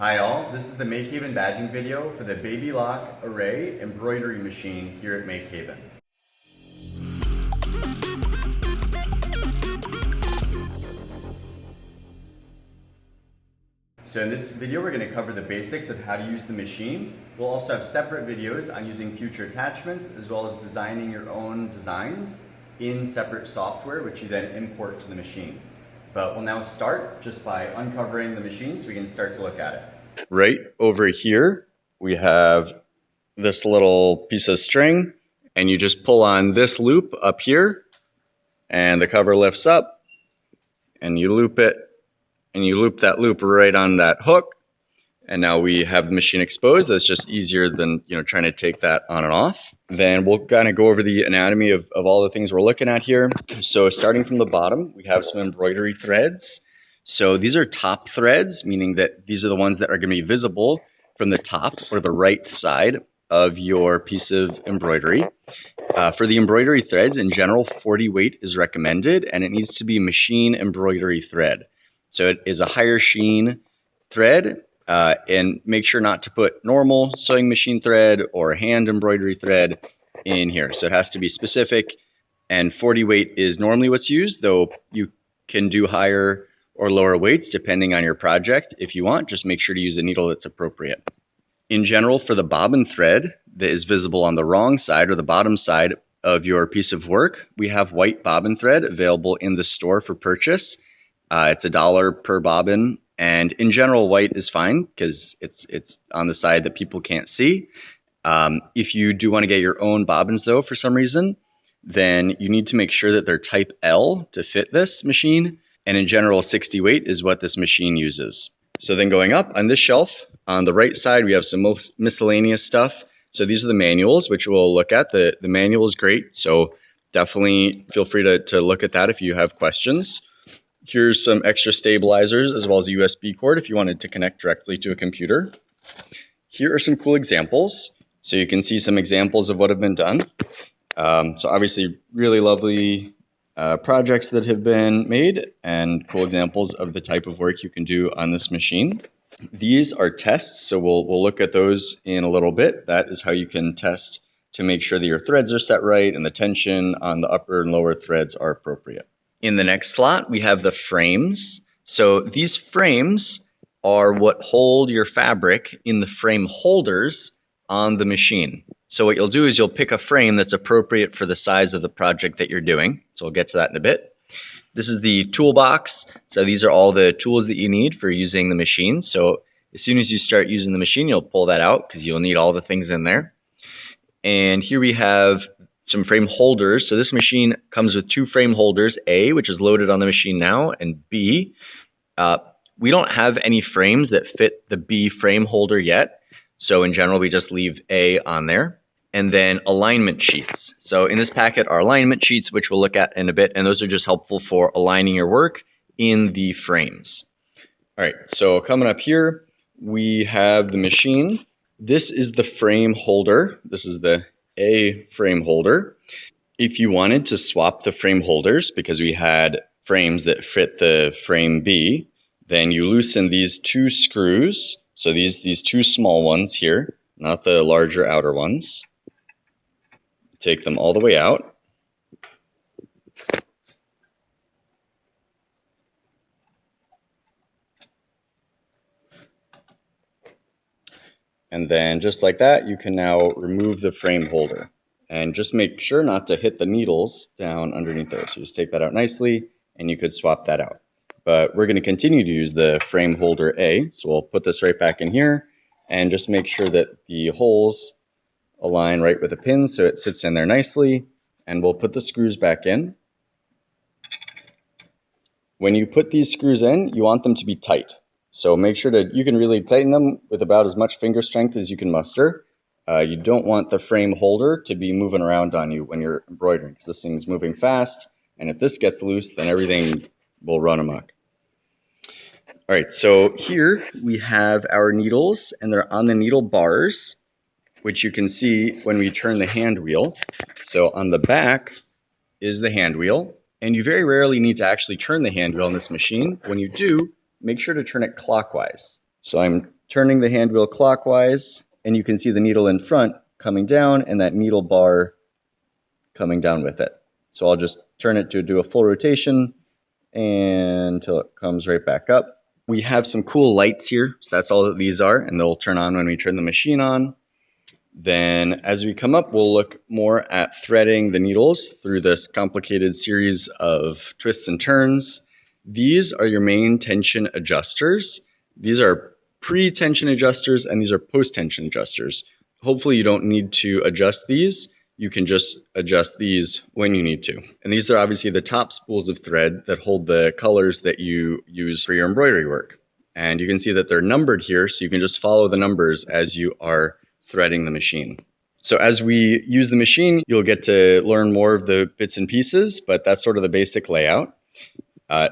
Hi all, this is the MakeHaven badging video for the Baby Lock Array embroidery machine here at MakeHaven. So in this video we're going to cover the basics of how to use the machine. We'll also have separate videos on using future attachments as well as designing your own designs in separate software which you then import to the machine. But we'll now start just by uncovering the machine so we can start to look at it. Right over here, we have this little piece of string, and you just pull on this loop up here, and the cover lifts up, and you loop it, and you loop that loop right on that hook, and now we have the machine exposed. That's just easier than trying to take that on and off. Then we'll kind of go over the anatomy of all the things we're looking at here. So starting from the bottom, we have some embroidery threads. So these are top threads, meaning that these are the ones that are going to be visible from the top or the right side of your piece of embroidery. For the embroidery threads, in general, 40 weight is recommended, and it needs to be machine embroidery thread. So it is a higher sheen thread, and make sure not to put normal sewing machine thread or hand embroidery thread in here. So it has to be specific, and 40 weight is normally what's used, though you can do higher or lower weights depending on your project. If you want, just make sure to use a needle that's appropriate. In general, for the bobbin thread that is visible on the wrong side or the bottom side of your piece of work, we have white bobbin thread available in the store for purchase. It's $1 per bobbin, and in general, white is fine because it's on the side that people can't see. If you do want to get your own bobbins, though, for some reason, then you need to make sure that they're type L to fit this machine. And in general, 60 weight is what this machine uses. So then going up on this shelf, on the right side, we have some miscellaneous stuff. So these are the manuals, which we'll look at. The manual is great, so definitely feel free to look at that if you have questions. Here's some extra stabilizers as well as a USB cord if you wanted to connect directly to a computer. Here are some cool examples. So you can see some examples of what have been done. So obviously really lovely projects that have been made and cool examples of the type of work you can do on this machine. These are tests, so we'll look at those in a little bit. That is how you can test to make sure that your threads are set right and the tension on the upper and lower threads are appropriate. In the next slot, we have the frames. So these frames are what hold your fabric in the frame holders on the machine. So what you'll do is you'll pick a frame that's appropriate for the size of the project that you're doing. So we'll get to that in a bit. This is the toolbox. So these are all the tools that you need for using the machine. So as soon as you start using the machine, you'll pull that out because you'll need all the things in there. And here we have some frame holders. So this machine comes with 2 frame holders, A, which is loaded on the machine now, and B. We don't have any frames that fit the B frame holder yet. So in general, we just leave A on there. And then alignment sheets. So in this packet are alignment sheets, which we'll look at in a bit, and those are just helpful for aligning your work in the frames. All right, so coming up here, we have the machine. This is the frame holder. This is the A frame holder. If you wanted to swap the frame holders, because we had frames that fit the frame B, then you loosen these 2 screws. So these 2 small ones here, not the larger outer ones. Take them all the way out. And then just like that, you can now remove the frame holder. And just make sure not to hit the needles down underneath there. So just take that out nicely, and you could swap that out. But we're going to continue to use the frame holder A. So we'll put this right back in here, and just make sure that the holes align right with the pins so it sits in there nicely. And we'll put the screws back in. When you put these screws in, you want them to be tight. So make sure that you can really tighten them with about as much finger strength as you can muster. You don't want the frame holder to be moving around on you when you're embroidering, because this thing's moving fast. And if this gets loose, then everything will run amok. All right, so here we have our needles, and they're on the needle bars, which you can see when we turn the hand wheel. So on the back is the hand wheel, and you very rarely need to actually turn the hand wheel on this machine. When you do, make sure to turn it clockwise. So I'm turning the hand wheel clockwise, and you can see the needle in front coming down and that needle bar coming down with it. So I'll just turn it to do a full rotation until it comes right back up. We have some cool lights here, so that's all that these are, and they'll turn on when we turn the machine on. Then as we come up, we'll look more at threading the needles through this complicated series of twists and turns. These are your main tension adjusters. These are pre-tension adjusters and these are post-tension adjusters. Hopefully you don't need to adjust these. You can just adjust these when you need to. And these are obviously the top spools of thread that hold the colors that you use for your embroidery work. And you can see that they're numbered here, so you can just follow the numbers as you are threading the machine. So as we use the machine, you'll get to learn more of the bits and pieces, but that's sort of the basic layout.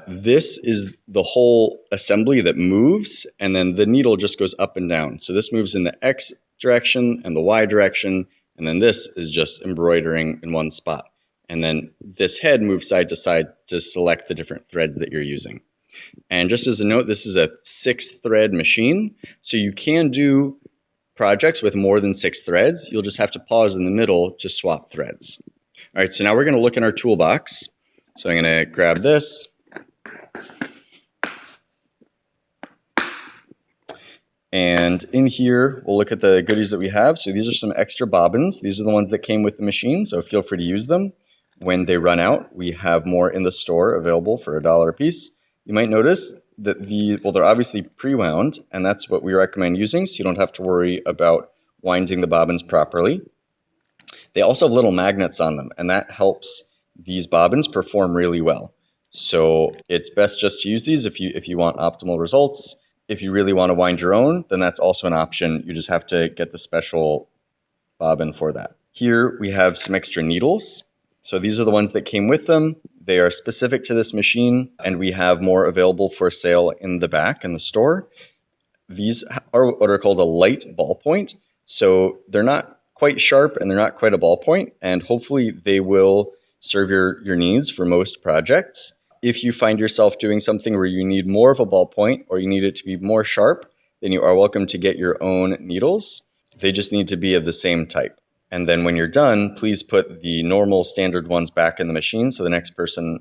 This is the whole assembly that moves, and then the needle just goes up and down. So this moves in the X direction and the Y direction, and then this is just embroidering in one spot. And then this head moves side to side to select the different threads that you're using. And just as a note, this is a 6-thread machine, so you can do projects with more than 6 threads. You'll just have to pause in the middle to swap threads. All right, so now we're going to look in our toolbox. So I'm going to grab this. And in here, we'll look at the goodies that we have. So these are some extra bobbins. These are the ones that came with the machine, so feel free to use them. When they run out, we have more in the store available for $1 a piece. You might notice that they're obviously pre-wound, and that's what we recommend using, so you don't have to worry about winding the bobbins properly. They also have little magnets on them, and that helps these bobbins perform really well. So it's best just to use these if you want optimal results. If you really want to wind your own, then that's also an option. You just have to get the special bobbin for that. Here we have some extra needles. So these are the ones that came with them. They are specific to this machine, and we have more available for sale in the back in the store. These are what are called a light ballpoint. So they're not quite sharp and they're not quite a ballpoint, and hopefully they will serve your needs for most projects. If you find yourself doing something where you need more of a ballpoint or you need it to be more sharp, then you are welcome to get your own needles. They just need to be of the same type. And then when you're done, please put the normal standard ones back in the machine so the next person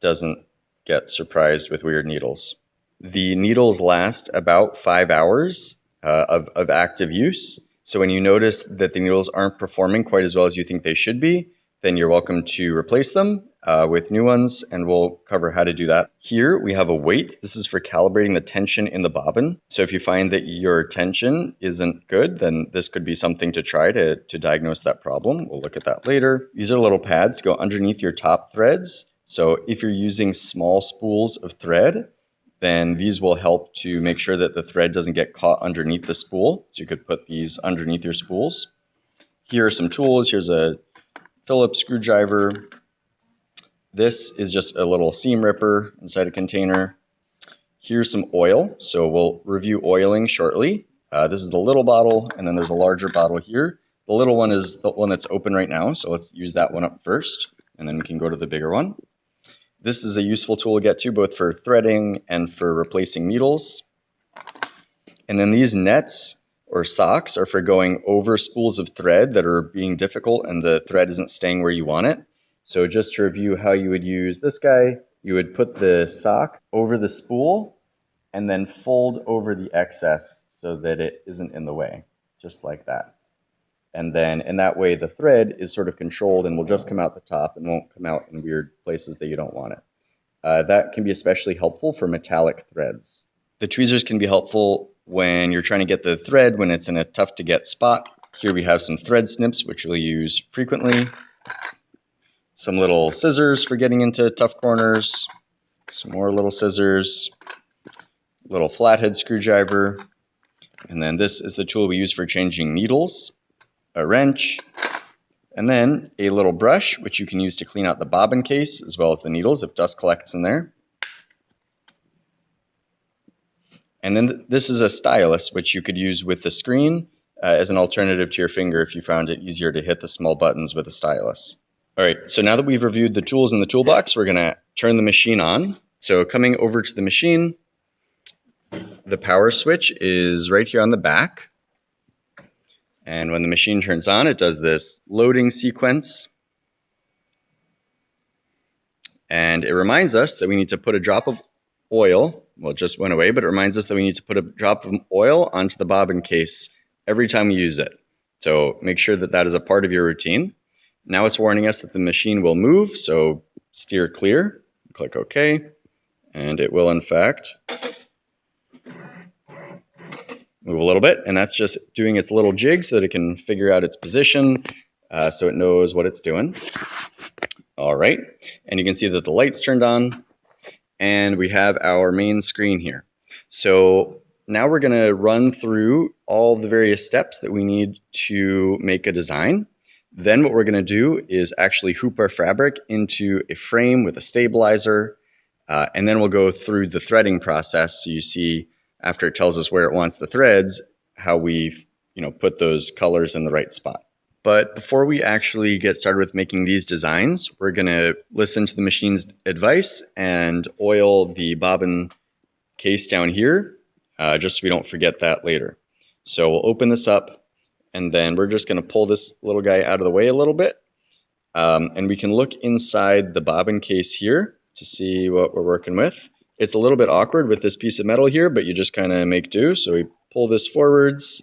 doesn't get surprised with weird needles. The needles last about 5 hours of active use. So when you notice that the needles aren't performing quite as well as you think they should be, then you're welcome to replace them with new ones, and we'll cover how to do that. Here we have a weight. This is for calibrating the tension in the bobbin. So if you find that your tension isn't good, then this could be something to try to diagnose that problem. We'll look at that later. These are little pads to go underneath your top threads. So if you're using small spools of thread, then these will help to make sure that the thread doesn't get caught underneath the spool. So you could put these underneath your spools. Here are some tools. Here's a Phillips screwdriver. This is just a little seam ripper inside a container. Here's some oil. So we'll review oiling shortly. This is the little bottle, and then there's a larger bottle here. The little one is the one that's open right now, so let's use that one up first, and then we can go to the bigger one. This is a useful tool to get to both for threading and for replacing needles. And then these nets or socks are for going over spools of thread that are being difficult and the thread isn't staying where you want it. So just to review how you would use this guy, you would put the sock over the spool and then fold over the excess so that it isn't in the way, just like that. And then in that way, the thread is sort of controlled and will just come out the top and won't come out in weird places that you don't want it. That can be especially helpful for metallic threads. The tweezers can be helpful when you're trying to get the thread when it's in a tough to get spot. Here we have some thread snips, which we'll use frequently. Some little scissors for getting into tough corners. Some more little scissors. Little flathead screwdriver. And then this is the tool we use for changing needles. A wrench. And then a little brush, which you can use to clean out the bobbin case as well as the needles if dust collects in there. And then this is a stylus, which you could use with the screen as an alternative to your finger if you found it easier to hit the small buttons with a stylus. All right, so now that we've reviewed the tools in the toolbox, we're gonna turn the machine on. So coming over to the machine, the power switch is right here on the back. And when the machine turns on, it does this loading sequence. And it reminds us that we need to put a drop of oil. Well, it just went away, but it reminds us that we need to put a drop of oil onto the bobbin case every time we use it. So make sure that that is a part of your routine. Now it's warning us that the machine will move, so steer clear. Click OK, and it will in fact move a little bit, and that's just doing its little jig so that it can figure out its position, so it knows what it's doing. All right, and you can see that the light's turned on, and we have our main screen here. So now we're going to run through all the various steps that we need to make a design. Then what we're going to do is actually hoop our fabric into a frame with a stabilizer, and then we'll go through the threading process. So you see, after it tells us where it wants the threads, how we put those colors in the right spot. But before we actually get started with making these designs, we're going to listen to the machine's advice and oil the bobbin case down here, just so we don't forget that later. So we'll open this up, and then we're just going to pull this little guy out of the way a little bit. And we can look inside the bobbin case here to see what we're working with. It's a little bit awkward with this piece of metal here, but you just kind of make do. So we pull this forwards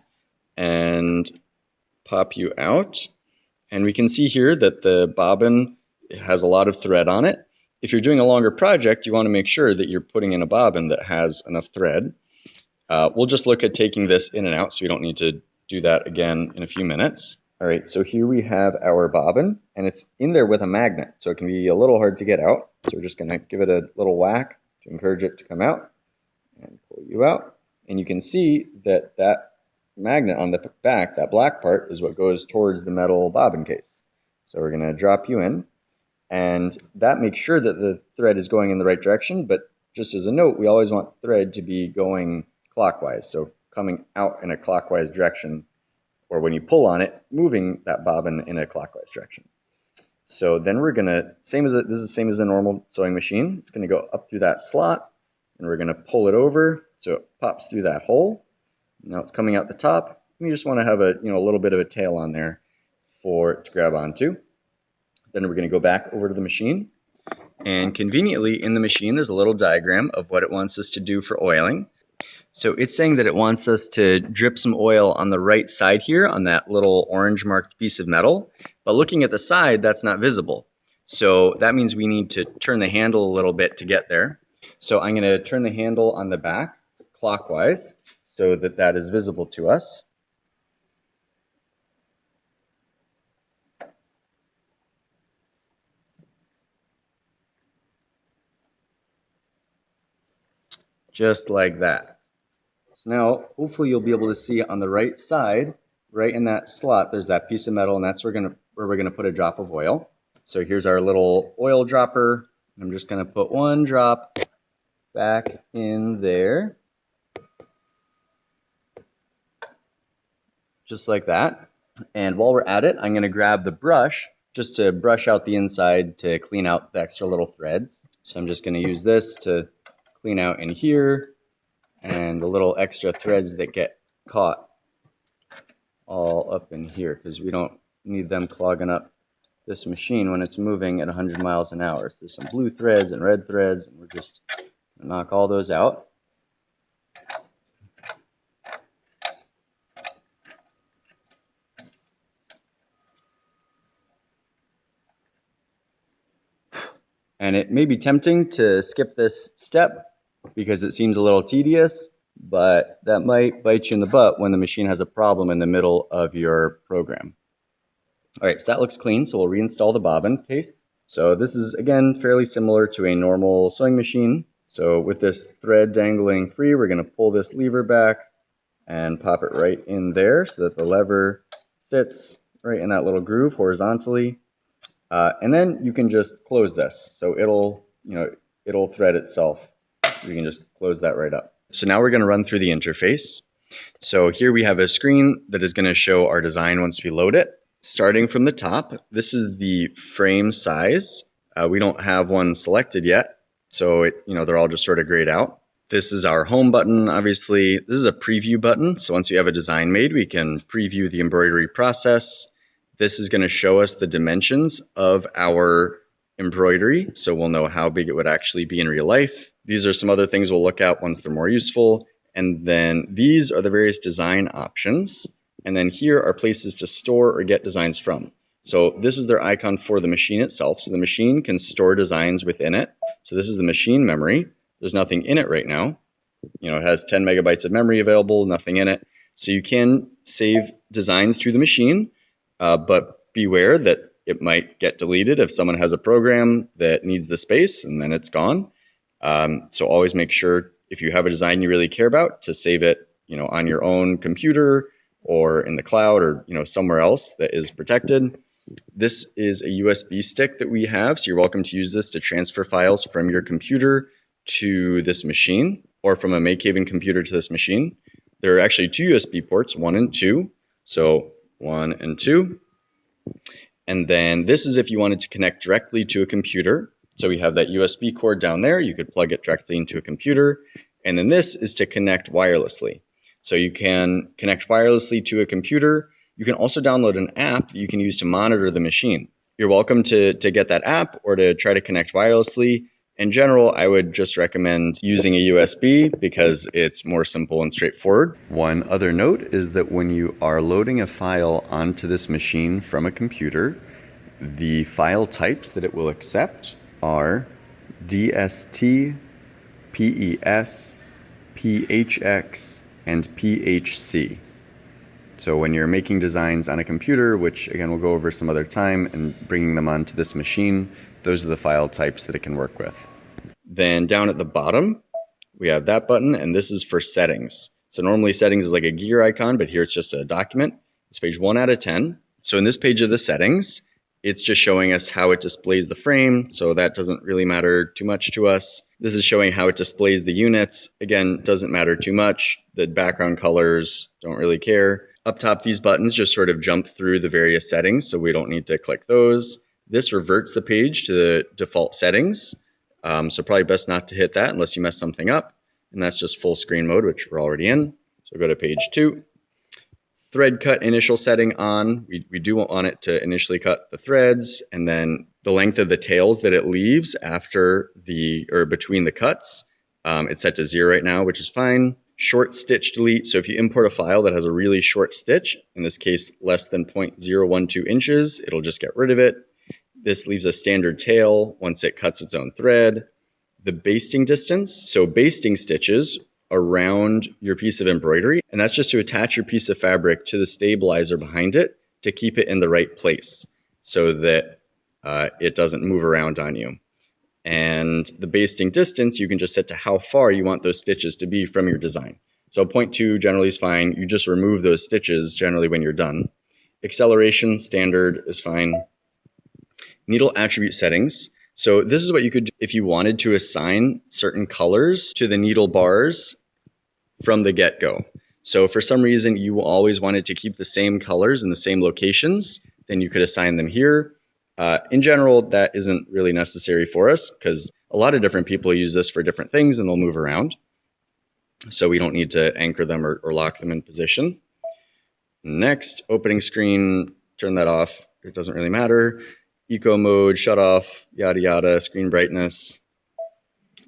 and pop you out. And we can see here that the bobbin has a lot of thread on it. If you're doing a longer project, you want to make sure that you're putting in a bobbin that has enough thread. We'll just look at taking this in and out, so we don't need to do that again in a few minutes. All right, so here we have our bobbin, and it's in there with a magnet, so it can be a little hard to get out. So we're just going to give it a little whack to encourage it to come out, and pull you out. And you can see that that magnet on the back, that black part, is what goes towards the metal bobbin case. So we're going to drop you in, and that makes sure that the thread is going in the right direction. But just as a note, we always want thread to be going clockwise, so coming out in a clockwise direction, or when you pull on it, moving that bobbin in a clockwise direction. So then we're going to, this is the same as a normal sewing machine. It's going to go up through that slot, and we're going to pull it over so it pops through that hole. Now it's coming out the top. We just want to have a little bit of a tail on there for it to grab onto. Then we're going to go back over to the machine, and conveniently in the machine there's a little diagram of what it wants us to do for oiling. So it's saying that it wants us to drip some oil on the right side here on that little orange marked piece of metal. But looking at the side, that's not visible. So that means we need to turn the handle a little bit to get there. So I'm going to turn the handle on the back clockwise so that that is visible to us. Just like that. So now, hopefully you'll be able to see on the right side, right in that slot, there's that piece of metal, and that's where we're going to put a drop of oil. So here's our little oil dropper. I'm just going to put one drop back in there. Just like that. And while we're at it, I'm going to grab the brush just to brush out the inside to clean out the extra little threads. So I'm just going to use this to clean out in here and the little extra threads that get caught all up in here, because we don't need them clogging up this machine when it's moving at 100 miles an hour. So there's some blue threads and red threads, and we're just going to knock all those out. And it may be tempting to skip this step because it seems a little tedious, but that might bite you in the butt when the machine has a problem in the middle of your program. All right, so that looks clean, so we'll reinstall the bobbin case. So this is, again, fairly similar to a normal sewing machine. So with this thread dangling free, we're going to pull this lever back and pop it right in there so that the lever sits right in that little groove horizontally. And then you can just close this. So it'll thread itself. You can just close that right up. So now we're going to run through the interface. So here we have a screen that is going to show our design once we load it. Starting from the top, this is the frame size. We don't have one selected yet, so they're all just sort of grayed out. This is our home button. Obviously, this is a preview button. So once you have a design made, we can preview the embroidery process. This is going to show us the dimensions of our embroidery, so we'll know how big it would actually be in real life. These are some other things we'll look at once they're more useful. And then these are the various design options. And then here are places to store or get designs from. So this is their icon for the machine itself. So the machine can store designs within it. So this is the machine memory. There's nothing in it right now. You know, it has 10 megabytes of memory available, nothing in it. So you can save designs to the machine, but beware that it might get deleted if someone has a program that needs the space and then it's gone. So always make sure if you have a design you really care about to save it, you know, on your own computer or in the cloud or, you know, somewhere else that is protected. This is a USB stick that we have, so you're welcome to use this to transfer files from your computer to this machine or from a MakeHaven computer to this machine. There are actually two USB ports, 1 and 2. So 1 and 2. And then this is if you wanted to connect directly to a computer. So we have that USB cord down there. You could plug it directly into a computer. And then this is to connect wirelessly. So you can connect wirelessly to a computer. You can also download an app that you can use to monitor the machine. You're welcome to get that app or to try to connect wirelessly. In general, I would just recommend using a USB because it's more simple and straightforward. One other note is that when you are loading a file onto this machine from a computer, the file types that it will accept are DST, PES, PHX, and PHC. So when you're making designs on a computer, which again we'll go over some other time, and bringing them onto this machine, those are the file types that it can work with. Then down at the bottom, we have that button, and this is for settings. So normally settings is like a gear icon, but here it's just a document. It's page 1 out of 10. So in this page of the settings, it's just showing us how it displays the frame. So that doesn't really matter too much to us. This is showing how it displays the units. Again, doesn't matter too much. The background colors, don't really care. Up top, these buttons just sort of jump through the various settings, so we don't need to click those. This reverts the page to the default settings. So probably best not to hit that unless you mess something up. And that's just full screen mode, which we're already in. So go to page 2. Thread cut initial setting on. We do want it to initially cut the threads, and then the length of the tails that it leaves after or between the cuts. It's set to 0 right now, which is fine. Short stitch delete. So if you import a file that has a really short stitch, in this case less than 0.012 inches, it'll just get rid of it. This leaves a standard tail once it cuts its own thread. The basting distance, so basting stitches around your piece of embroidery, and that's just to attach your piece of fabric to the stabilizer behind it to keep it in the right place so that it doesn't move around on you. And the basting distance, you can just set to how far you want those stitches to be from your design. So 0.2 generally is fine. You just remove those stitches generally when you're done. Acceleration, standard is fine. Needle attribute settings. So this is what you could do if you wanted to assign certain colors to the needle bars from the get-go. So for some reason you always wanted to keep the same colors in the same locations, then you could assign them here. In general, that isn't really necessary for us because a lot of different people use this for different things and they'll move around. So we don't need to anchor them or lock them in position. Next, opening screen, turn that off. It doesn't really matter. Eco mode, shut off, yada yada, screen brightness.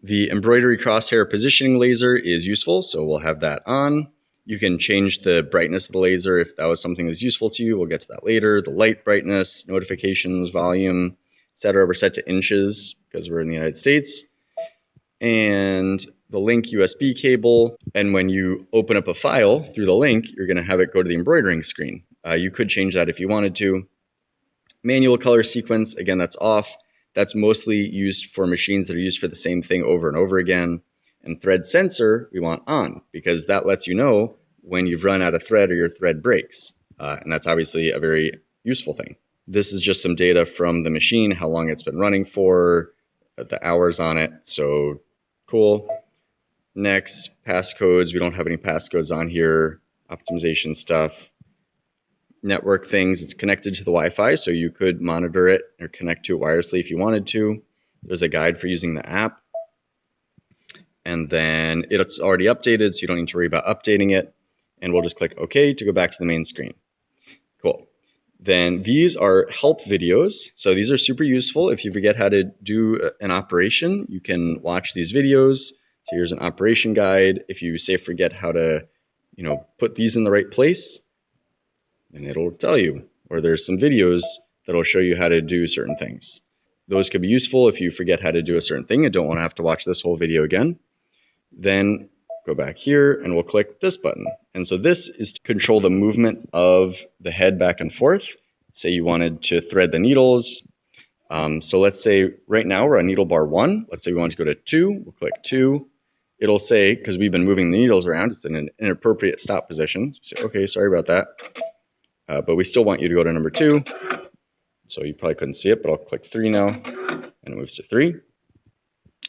The embroidery crosshair positioning laser is useful, so we'll have that on. You can change the brightness of the laser if that was something that's useful to you. We'll get to that later. The light brightness, notifications, volume, etc. We're set to inches because we're in the United States. And the link USB cable. And when you open up a file through the link, you're going to have it go to the embroidering screen. You could change that if you wanted to. Manual color sequence, again, that's off. That's mostly used for machines that are used for the same thing over and over again. And thread sensor, we want on, because that lets you know when you've run out of thread or your thread breaks. And that's obviously a very useful thing. This is just some data from the machine, how long it's been running for, the hours on it. So cool. Next, passcodes. We don't have any passcodes on here. Optimization stuff. Network things. It's connected to the Wi-Fi, so you could monitor it or connect to it wirelessly if you wanted to. There's a guide for using the app. and then it's already updated, so you don't need to worry about updating it. And we'll just click OK to go back to the main screen. Cool. Then these are help videos. So these are super useful. If you forget how to do an operation, you can watch these videos. So here's an operation guide. If you say forget how to, put these in the right place, then it'll tell you. Or there's some videos that'll show you how to do certain things. Those could be useful if you forget how to do a certain thing and don't want to have to watch this whole video again. Then go back here and we'll click this button. And so this is to control the movement of the head back and forth. Say you wanted to thread the needles. So let's say right now we're on needle bar 1. Let's say we want to go to 2. We'll click 2. It'll say, because we've been moving the needles around, it's in an inappropriate stop position. So, okay, sorry about that. But we still want you to go to number 2. So you probably couldn't see it, but I'll click 3 now, and it moves to 3.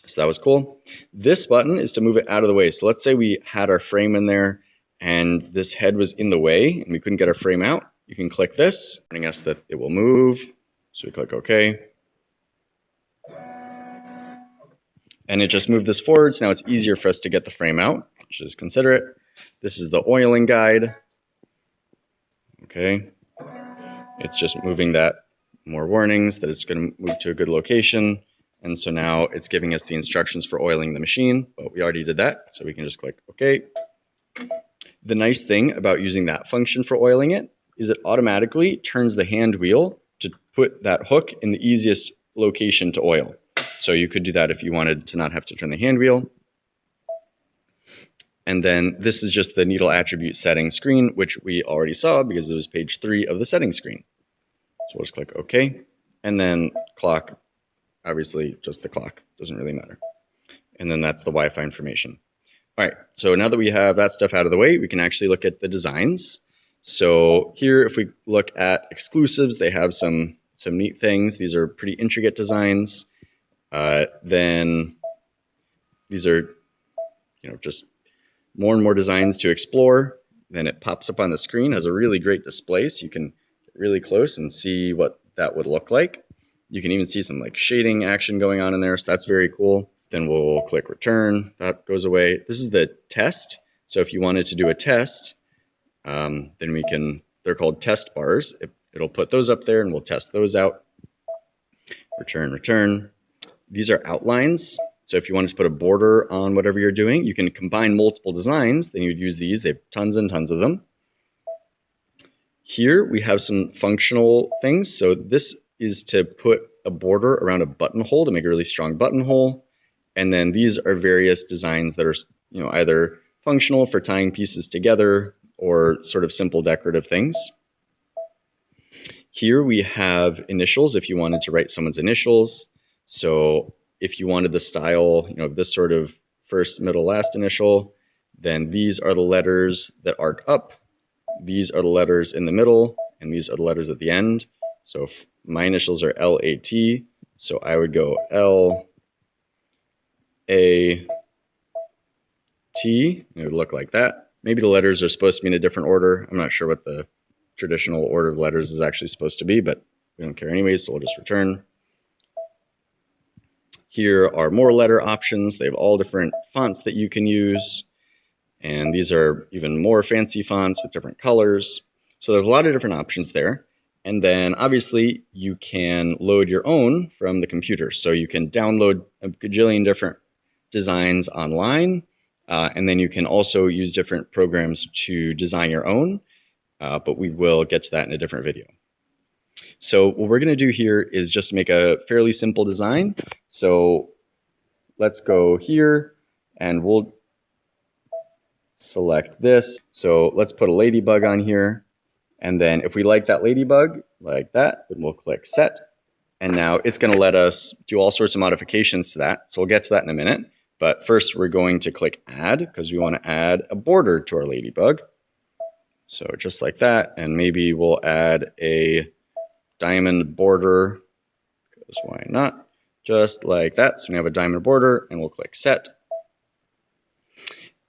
So that was cool. This button is to move it out of the way. So let's say we had our frame in there, and this head was in the way, and we couldn't get our frame out. You can click this, warning us that it will move. So we click OK. And it just moved this forward, so now it's easier for us to get the frame out, which is considerate. This is the oiling guide. Okay. It's just moving that, more warnings that it's going to move to a good location. And so now it's giving us the instructions for oiling the machine, but we already did that, so we can just click OK. The nice thing about using that function for oiling it is it automatically turns the hand wheel to put that hook in the easiest location to oil. So you could do that if you wanted to not have to turn the hand wheel. And then this is just the needle attribute setting screen, which we already saw because it was page 3 of the settings screen. So we'll just click OK. And then clock, obviously just the clock, doesn't really matter. And then that's the Wi-Fi information. All right, so now that we have that stuff out of the way, we can actually look at the designs. So here, if we look at exclusives, they have some neat things. These are pretty intricate designs. Then these are, just more and more designs to explore. Then it pops up on the screen, has a really great display, so you can get really close and see what that would look like. You can even see some like shading action going on in there, so that's very cool. Then we'll click return, that goes away. This is the test. So if you wanted to do a test, then we can, they're called test bars. It'll put those up there and we'll test those out. Return, return. These are outlines. So if you wanted to put a border on whatever you're doing, you can combine multiple designs, then you'd use these. They have tons and tons of them. Here we have some functional things. So this is to put a border around a buttonhole to make a really strong buttonhole. And then these are various designs that are, either functional for tying pieces together or sort of simple decorative things. Here we have initials if you wanted to write someone's initials. So if you wanted the style, this sort of first, middle, last initial, then these are the letters that arc up. These are the letters in the middle, and these are the letters at the end. So if my initials are L-A-T, so I would go L-A-T, it would look like that. Maybe the letters are supposed to be in a different order. I'm not sure what the traditional order of letters is actually supposed to be, but we don't care anyways, so we'll just return. Here are more letter options. They have all different fonts that you can use. And these are even more fancy fonts with different colors. So there's a lot of different options there. And then obviously you can load your own from the computer. So you can download a gajillion different designs online. And then you can also use different programs to design your own. But we will get to that in a different video. So what we're going to do here is just make a fairly simple design. So let's go here and we'll select this. So let's put a ladybug on here. And then if we like that ladybug, like that, then we'll click set. And now it's going to let us do all sorts of modifications to that. So we'll get to that in a minute. But first we're going to click add because we want to add a border to our ladybug. So just like that. And maybe we'll add a diamond border, because why not? Just like that. So we have a diamond border and we'll click set.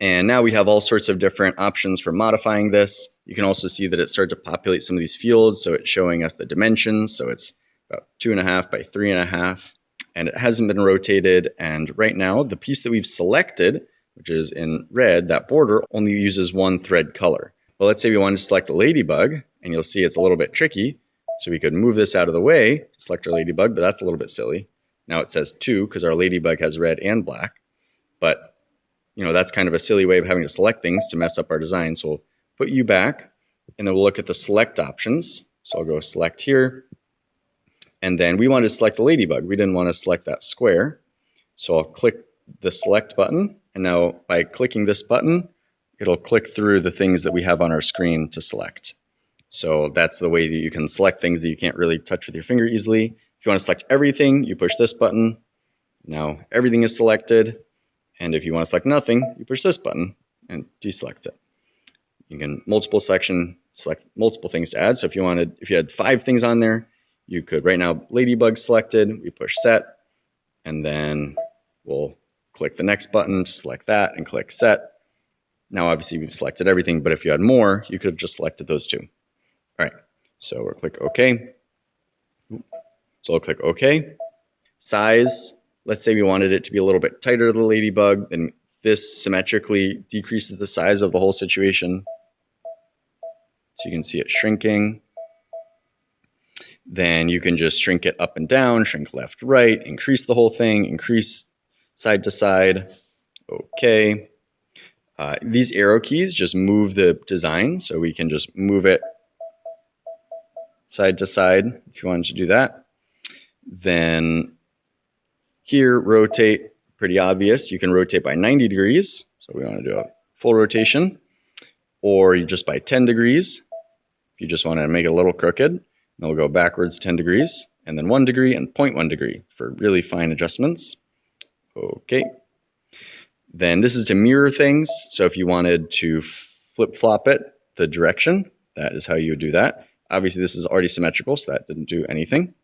And now we have all sorts of different options for modifying this. You can also see that it started to populate some of these fields. So it's showing us the dimensions. So it's about 2.5 by 3.5. and it hasn't been rotated. And right now, the piece that we've selected, which is in red, that border only uses one thread color. But let's say we wanted to select the ladybug, and you'll see it's a little bit tricky. So we could move this out of the way, select our ladybug, but that's a little bit silly. Now it says 2 because our ladybug has red and black. But, you know, that's kind of a silly way of having to select things to mess up our design. So we'll put you back, and then we'll look at the select options. So I'll go select here. And then we wanted to select the ladybug. We didn't want to select that square. So I'll click the select button. And now by clicking this button, it'll click through the things that we have on our screen to select. So that's the way that you can select things that you can't really touch with your finger easily. If you want to select everything, you push this button. Now everything is selected. And if you want to select nothing, you push this button and deselect it. You can multiple selection, select multiple things to add. So if you had 5 things on there, you could, right now, ladybug selected, we push set, and then we'll click the next button to select that and click set. Now, obviously, we've selected everything, but if you had more, you could have just selected those 2. All right, so we'll click OK. So I'll click OK. Size, let's say we wanted it to be a little bit tighter to the ladybug, then this symmetrically decreases the size of the whole situation. So you can see it shrinking. Then you can just shrink it up and down, shrink left, right, increase the whole thing, increase side to side. Okay. These arrow keys just move the design, so we can just move it side to side if you wanted to do that. Then here, rotate, pretty obvious. You can rotate by 90 degrees, so we want to do a full rotation, or you just by 10 degrees, if you just want to make it a little crooked. And we'll go backwards 10 degrees, and then 1 degree and 0.1 degree for really fine adjustments. Okay. Then this is to mirror things. So if you wanted to flip-flop it, the direction, that is how you would do that. Obviously, this is already symmetrical, so that didn't do anything.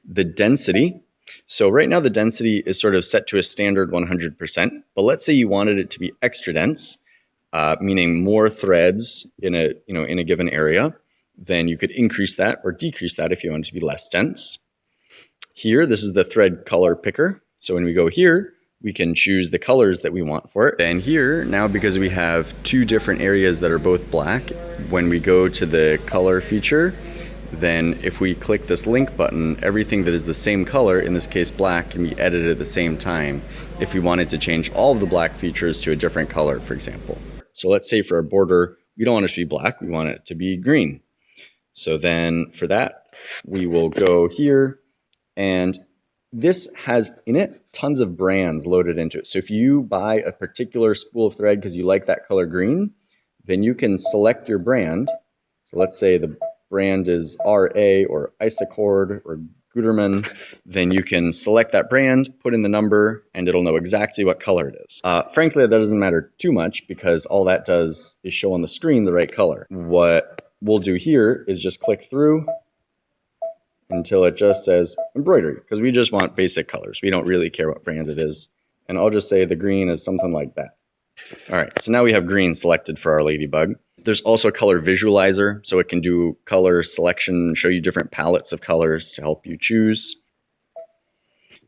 The density. So right now, the density is sort of set to a standard 100%. But let's say you wanted it to be extra dense, meaning more threads in a given area. Then you could increase that or decrease that if you want it to be less dense. Here, this is the thread color picker. So when we go here, we can choose the colors that we want for it. And here, now because we have 2 different areas that are both black, when we go to the color feature, then if we click this link button, everything that is the same color, in this case black, can be edited at the same time if we wanted to change all of the black features to a different color, for example. So let's say for our border, we don't want it to be black, we want it to be green. So then for that, we will go here, and this has in it tons of brands loaded into it. So if you buy a particular spool of thread because you like that color green, then you can select your brand. So let's say the brand is RA or Isacord or Gutermann. Then you can select that brand, put in the number, and it'll know exactly what color it is. Frankly, that doesn't matter too much because all that does is show on the screen the right color. What we'll do here is just click through until it just says embroidery, because we just want basic colors. We don't really care what brand it is. And I'll just say the green is something like that. All right, so now we have green selected for our ladybug. There's also a color visualizer, so it can do color selection, show you different palettes of colors to help you choose.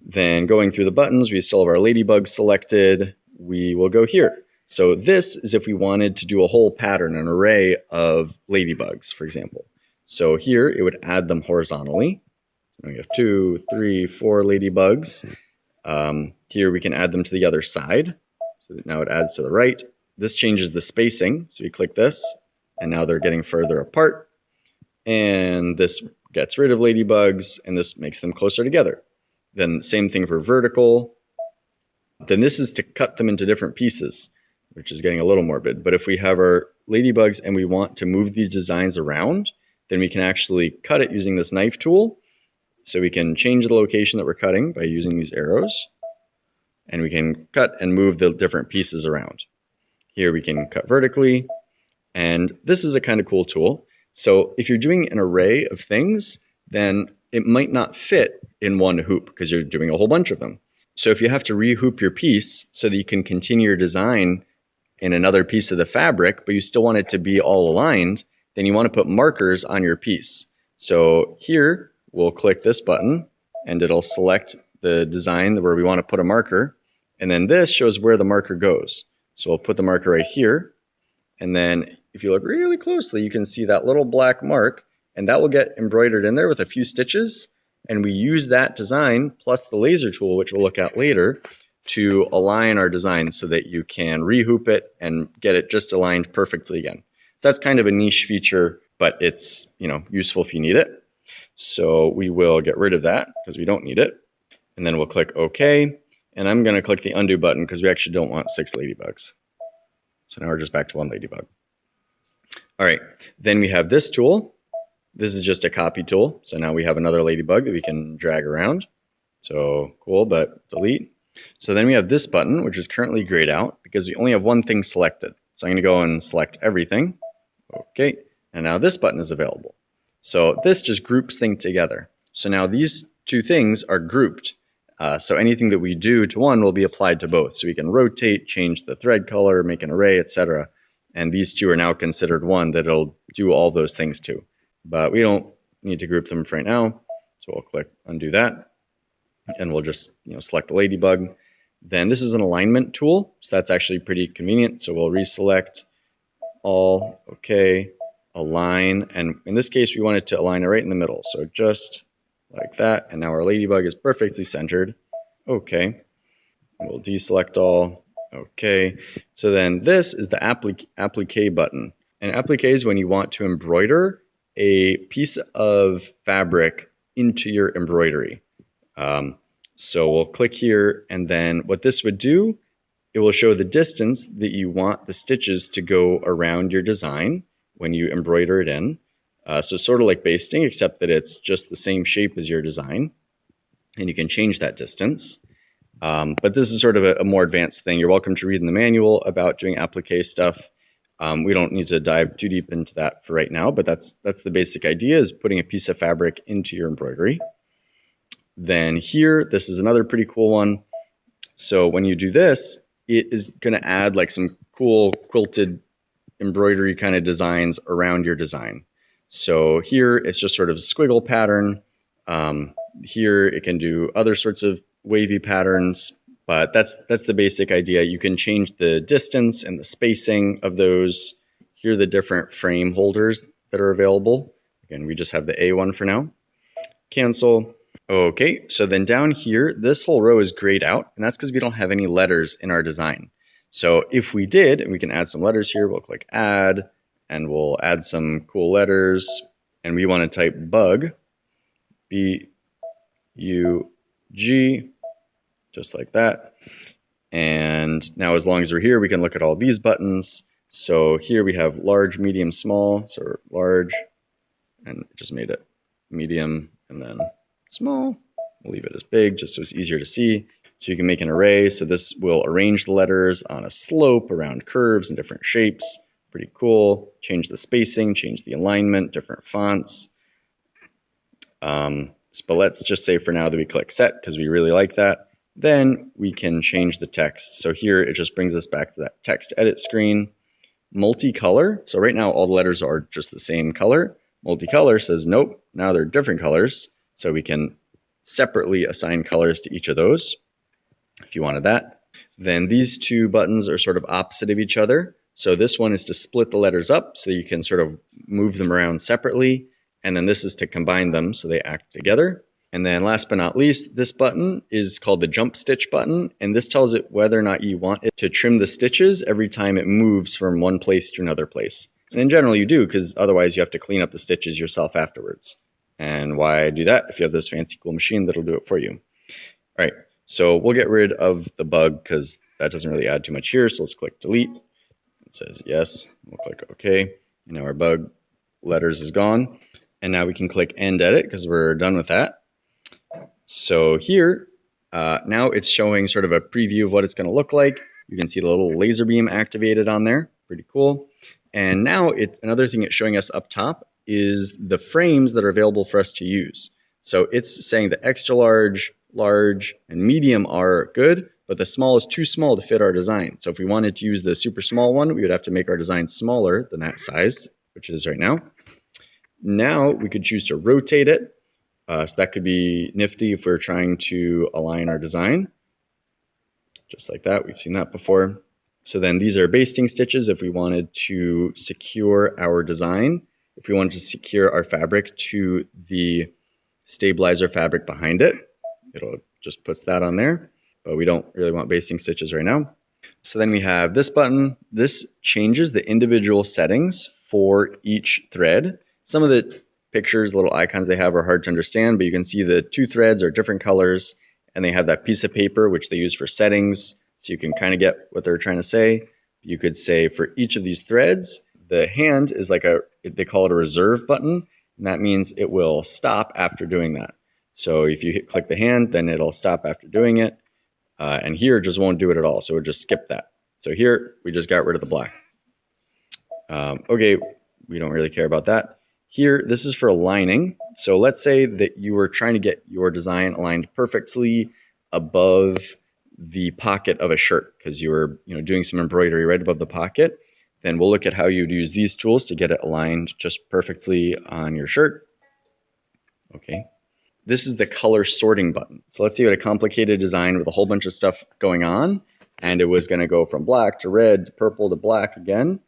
Then going through the buttons, we still have our ladybug selected. We will go here. So this is if we wanted to do a whole pattern, an array of ladybugs, for example. So here it would add them horizontally. We have 2, 3, 4 ladybugs. Here we can add them to the other side. So now it adds to the right. This changes the spacing. So you click this, and now they're getting further apart. And this gets rid of ladybugs, and this makes them closer together. Then same thing for vertical. Then this is to cut them into different pieces, which is getting a little morbid. But if we have our ladybugs and we want to move these designs around, then we can actually cut it using this knife tool. So we can change the location that we're cutting by using these arrows. And we can cut and move the different pieces around. Here we can cut vertically. And this is a kind of cool tool. So if you're doing an array of things, then it might not fit in one hoop because you're doing a whole bunch of them. So if you have to re-hoop your piece so that you can continue your design in another piece of the fabric, but you still want it to be all aligned, then you want to put markers on your piece. So here we'll click this button and it'll select the design where we want to put a marker. And then this shows where the marker goes. So we'll put the marker right here. And then if you look really closely, you can see that little black mark, and that will get embroidered in there with a few stitches. And we use that design plus the laser tool, which we'll look at later, to align our design so that you can rehoop it and get it just aligned perfectly again. So that's kind of a niche feature, but it's, you know, useful if you need it. So we will get rid of that because we don't need it. And then we'll click OK. And I'm going to click the undo button because we actually don't want 6 ladybugs. So now we're just back to 1 ladybug. All right, then we have this tool. This is just a copy tool. So now we have another ladybug that we can drag around. So cool, but delete. So then we have this button, which is currently grayed out because we only have one thing selected. So I'm going to go and select everything. Okay, and now this button is available. So this just groups things together. So now these two things are grouped. So anything that we do to one will be applied to both. So we can rotate, change the thread color, make an array, etc. And these two are now considered one that it'll do all those things to. But we don't need to group them for right now. So we'll click undo that. And we'll just select the ladybug. Then this is an alignment tool. So that's actually pretty convenient. So we'll reselect all, okay, align. And in this case, we want it to align it right in the middle. So just like that. And now our ladybug is perfectly centered. Okay. We'll deselect all. Okay. So then this is the applique button. And applique is when you want to embroider a piece of fabric into your embroidery. So we'll click here, and then what this would do, it will show the distance that you want the stitches to go around your design when you embroider it in. So sort of like basting, except that it's just the same shape as your design, and you can change that distance. But this is sort of a more advanced thing. You're welcome to read in the manual about doing applique stuff. We don't need to dive too deep into that for right now, but that's the basic idea, is putting a piece of fabric into your embroidery. Then here, this is another pretty cool one. So when you do this, it is going to add like some cool quilted embroidery kind of designs around your design. So here it's just sort of a squiggle pattern. Here it can do other sorts of wavy patterns, but that's the basic idea. You can change the distance and the spacing of those. Here are the different frame holders that are available. Again, we just have the A one for now. Cancel. Okay, so then down here, this whole row is grayed out, and that's because we don't have any letters in our design. So if we did, and we can add some letters here, we'll click add, and we'll add some cool letters, and we want to type bug, B-U-G, just like that. And now as long as we're here, we can look at all these buttons. So here we have large, medium, small, so large, and just made it medium, and then small. We'll leave it as big just so it's easier to see. So you can make an array. So this will arrange the letters on a slope around curves and different shapes. Pretty cool. Change the spacing, change the alignment, different fonts. But let's just say for now that we click set because we really like that. Then we can change the text. So here it just brings us back to that text edit screen. Multicolor. So right now all the letters are just the same color. Multicolor says nope, now they're different colors. So we can separately assign colors to each of those if you wanted that. Then these two buttons are sort of opposite of each other. So this one is to split the letters up so you can sort of move them around separately. And then this is to combine them so they act together. And then last but not least, this button is called the jump stitch button. And this tells it whether or not you want it to trim the stitches every time it moves from one place to another place. And in general you do, because otherwise you have to clean up the stitches yourself afterwards. And why do that if you have this fancy cool machine that'll do it for you? All right, so we'll get rid of the bug because that doesn't really add too much here. So let's click delete. It says yes. We'll click OK. Now our bug letters is gone. And now we can click end edit because we're done with that. So here, now it's showing sort of a preview of what it's going to look like. You can see the little laser beam activated on there. Pretty cool. And now another thing it's showing us up top is the frames that are available for us to use. So it's saying the extra large, large, and medium are good, but the small is too small to fit our design. So if we wanted to use the super small one, we would have to make our design smaller than that size, which it is right now. Now we could choose to rotate it. So that could be nifty if we're trying to align our design. Just like that, we've seen that before. So then these are basting stitches if we wanted to secure our design. If we wanted to secure our fabric to the stabilizer fabric behind it, it'll just puts that on there, but we don't really want basting stitches right now. So then we have this button. This changes the individual settings for each thread. Some of the pictures, little icons they have are hard to understand, but you can see the two threads are different colors, and they have that piece of paper which they use for settings, so you can kind of get what they're trying to say. You could say for each of these threads, the hand is like they call it a reserve button, and that means it will stop after doing that. So if you click the hand, then it'll stop after doing it. And here it just won't do it at all, so we'll just skip that. So here, we just got rid of the black. Okay, we don't really care about that. Here, this is for aligning. So let's say that you were trying to get your design aligned perfectly above the pocket of a shirt because you were doing some embroidery right above the pocket. Then we'll look at how you'd use these tools to get it aligned just perfectly on your shirt. Okay. This is the color sorting button. So let's say you had a complicated design with a whole bunch of stuff going on, and it was going to go from black to red to purple to black again.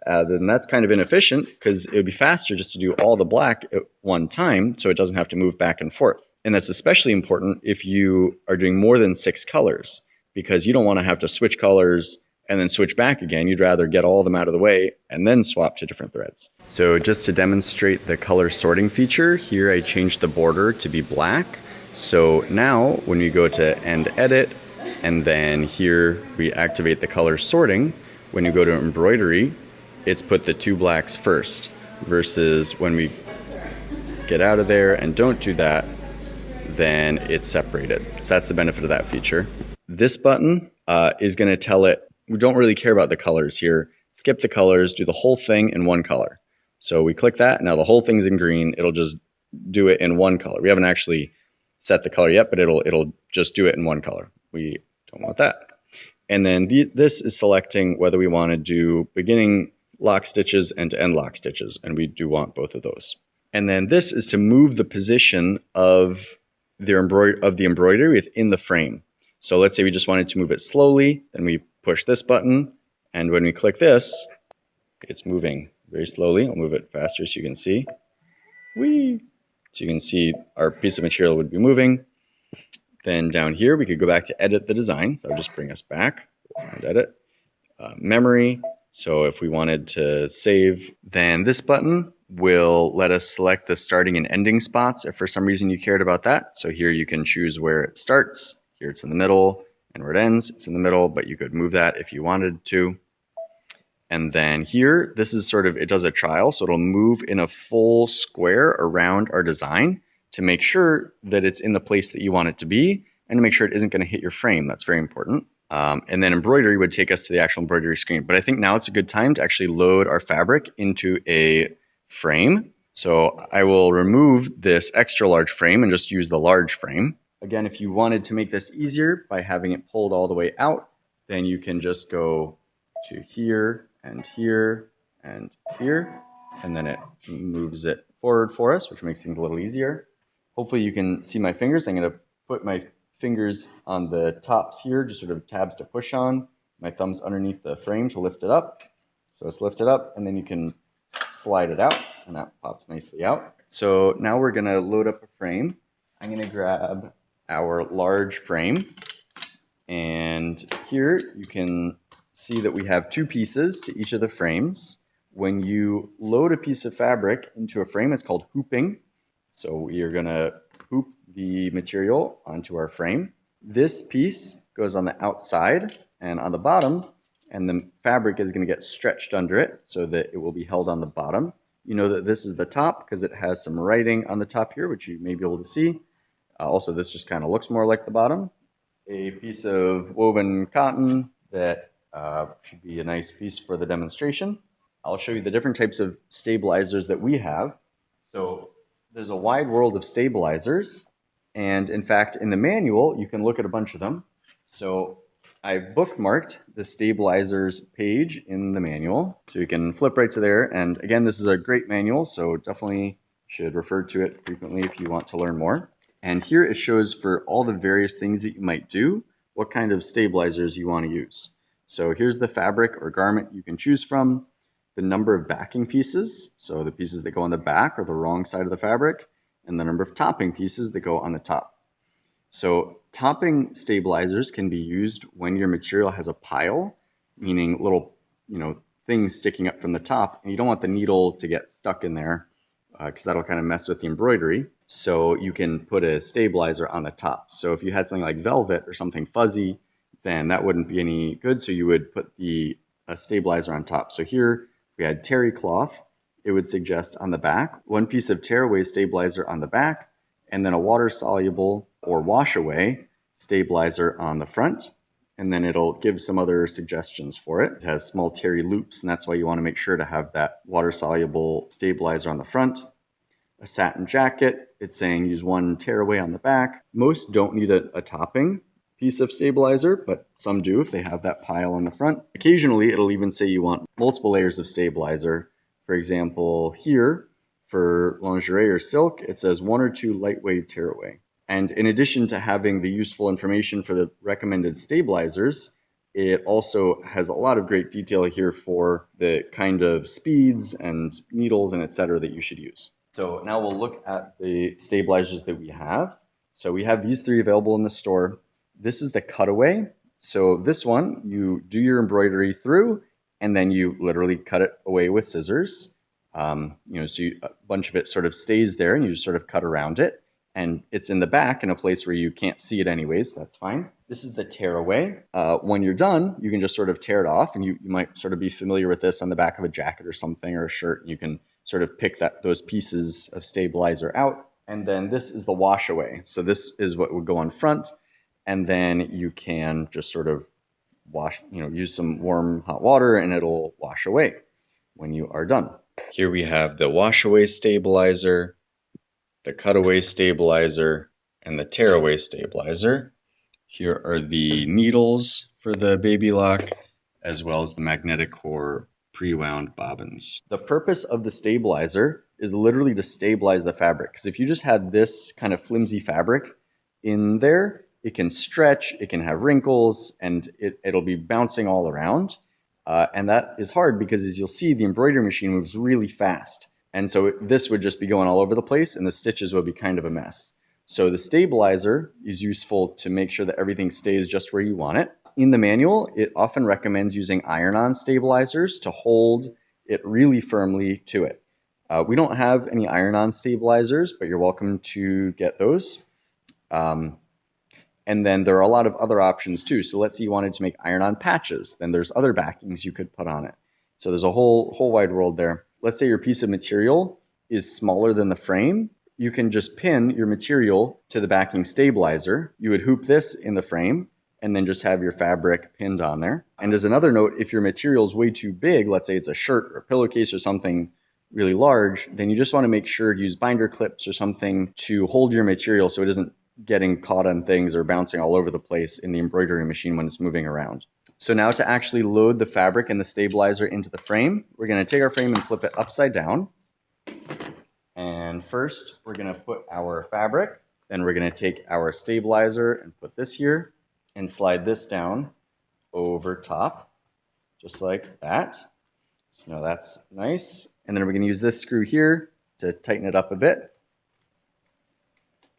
Then that's kind of inefficient because it would be faster just to do all the black at one time so it doesn't have to move back and forth. And that's especially important if you are doing more than 6 colors because you don't want to have to switch colors and then switch back again. You'd rather get all of them out of the way and then swap to different threads. So just to demonstrate the color sorting feature, here I changed the border to be black. So now when we go to end edit, and then here we activate the color sorting, when you go to embroidery, it's put the 2 blacks first, versus when we get out of there and don't do that, then it's separated. So that's the benefit of that feature. This button is going to tell it, we don't really care about the colors here. Skip the colors, do the whole thing in one color. So we click that, now the whole thing's in green, it'll just do it in one color. We haven't actually set the color yet, but it'll just do it in one color. We don't want that. And then this is selecting whether we want to do beginning lock stitches and end lock stitches, and we do want both of those. And then this is to move the position of the embroidery within the frame. So let's say we just wanted to move it slowly, then we push this button, and when we click this, it's moving very slowly. I'll move it faster so you can see. Whee! So you can see our piece of material would be moving. Then down here, we could go back to edit the design. So I'll just bring us back and edit. Memory. So if we wanted to save, then this button will let us select the starting and ending spots if for some reason you cared about that. So here you can choose where it starts. Here it's in the middle, and where it ends, it's in the middle, but you could move that if you wanted to. And then here, this is sort of, it does a trial, so it'll move in a full square around our design to make sure that it's in the place that you want it to be and to make sure it isn't going to hit your frame. That's very important. And then embroidery would take us to the actual embroidery screen. But I think now it's a good time to actually load our fabric into a frame. So I will remove this extra large frame and just use the large frame. Again, if you wanted to make this easier by having it pulled all the way out, then you can just go to here and here and here, and then it moves it forward for us, which makes things a little easier. Hopefully you can see my fingers. I'm going to put my fingers on the tops here, just sort of tabs to push on. My thumb's underneath the frame to lift it up. So it's lifted up, and then you can slide it out, and that pops nicely out. So now we're going to load up a frame. I'm going to grab our large frame, and here you can see that we have 2 pieces to each of the frames. When you load a piece of fabric into a frame, it's called hooping. So we are going to hoop the material onto our frame. This piece goes on the outside and on the bottom, and the fabric is going to get stretched under it so that it will be held on the bottom. You know that this is the top because it has some writing on the top here, which you may be able to see. Also, this just kind of looks more like the bottom. A piece of woven cotton that should be a nice piece for the demonstration. I'll show you the different types of stabilizers that we have. So there's a wide world of stabilizers, and in fact in the manual you can look at a bunch of them. So I've bookmarked the stabilizers page in the manual, so you can flip right to there. And again, this is a great manual, so definitely Should refer to it frequently if you want to learn more. And here it shows for all the various things that you might do, what kind of stabilizers you want to use. So here's the fabric or garment you can choose from, the number of backing pieces, so the pieces that go on the back or the wrong side of the fabric, and the number of topping pieces that go on the top. So topping stabilizers can be used when your material has a pile, meaning little, things sticking up from the top, and you don't want the needle to get stuck in there because that'll kind of mess with the embroidery. So you can put a stabilizer on the top. So if you had something like velvet or something fuzzy, then that wouldn't be any good. So you would put a stabilizer on top. So here if we had terry cloth, it would suggest on the back, one piece of tearaway stabilizer on the back, and then a water soluble or wash away stabilizer on the front. And then it'll give some other suggestions for it. It has small terry loops, and that's why you want to make sure to have that water soluble stabilizer on the front. A satin jacket, it's saying use one tearaway on the back. Most don't need a topping piece of stabilizer, but some do if they have that pile on the front. Occasionally, it'll even say you want multiple layers of stabilizer. For example, here for lingerie or silk, it says 1 or 2 lightweight tearaway. And in addition to having the useful information for the recommended stabilizers, it also has a lot of great detail here for the kind of speeds and needles and etc. that you should use. So now we'll look at the stabilizers that we have. So we have these 3 available in the store. This is the Cutaway. So this one, you do your embroidery through, and then you literally cut it away with scissors. So a bunch of it sort of stays there, and you just sort of cut around it. And it's in the back in a place where you can't see it anyways. That's fine. This is the tearaway. When you're done, you can just sort of tear it off, and you might sort of be familiar with this on the back of a jacket or something or a shirt. You can sort of pick those pieces of stabilizer out. And then this is the wash away. So this is what would go on front. And then you can just sort of wash, use some warm hot water and it'll wash away when you are done. Here we have the wash away stabilizer, the cutaway stabilizer, and the tearaway stabilizer. Here are the needles for the baby lock, as well as the magnetic core pre-wound bobbins. The purpose of the stabilizer is literally to stabilize the fabric. Because if you just had this kind of flimsy fabric in there, it can stretch, it can have wrinkles, and it'll be bouncing all around. And that is hard because, as you'll see, the embroidery machine moves really fast. And so this would just be going all over the place, and the stitches would be kind of a mess. So the stabilizer is useful to make sure that everything stays just where you want it. In the manual, it often recommends using iron-on stabilizers to hold it really firmly to it. We don't have any iron-on stabilizers, but you're welcome to get those. And then there are a lot of other options too. So let's say you wanted to make iron-on patches, then there's other backings you could put on it. So there's a whole wide world there. Let's say your piece of material is smaller than the frame. You can just pin your material to the backing stabilizer. You would hoop this in the frame and then just have your fabric pinned on there. And as another note, if your material is way too big, let's say it's a shirt or a pillowcase or something really large, then you just want to make sure to use binder clips or something to hold your material so it isn't getting caught on things or bouncing all over the place in the embroidery machine when it's moving around. So now to actually load the fabric and the stabilizer into the frame, we're going to take our frame and flip it upside down. And first, we're going to put our fabric, then we're going to take our stabilizer and put this here and slide this down over top, just like that. So now that's nice. And then we're going to use this screw here to tighten it up a bit.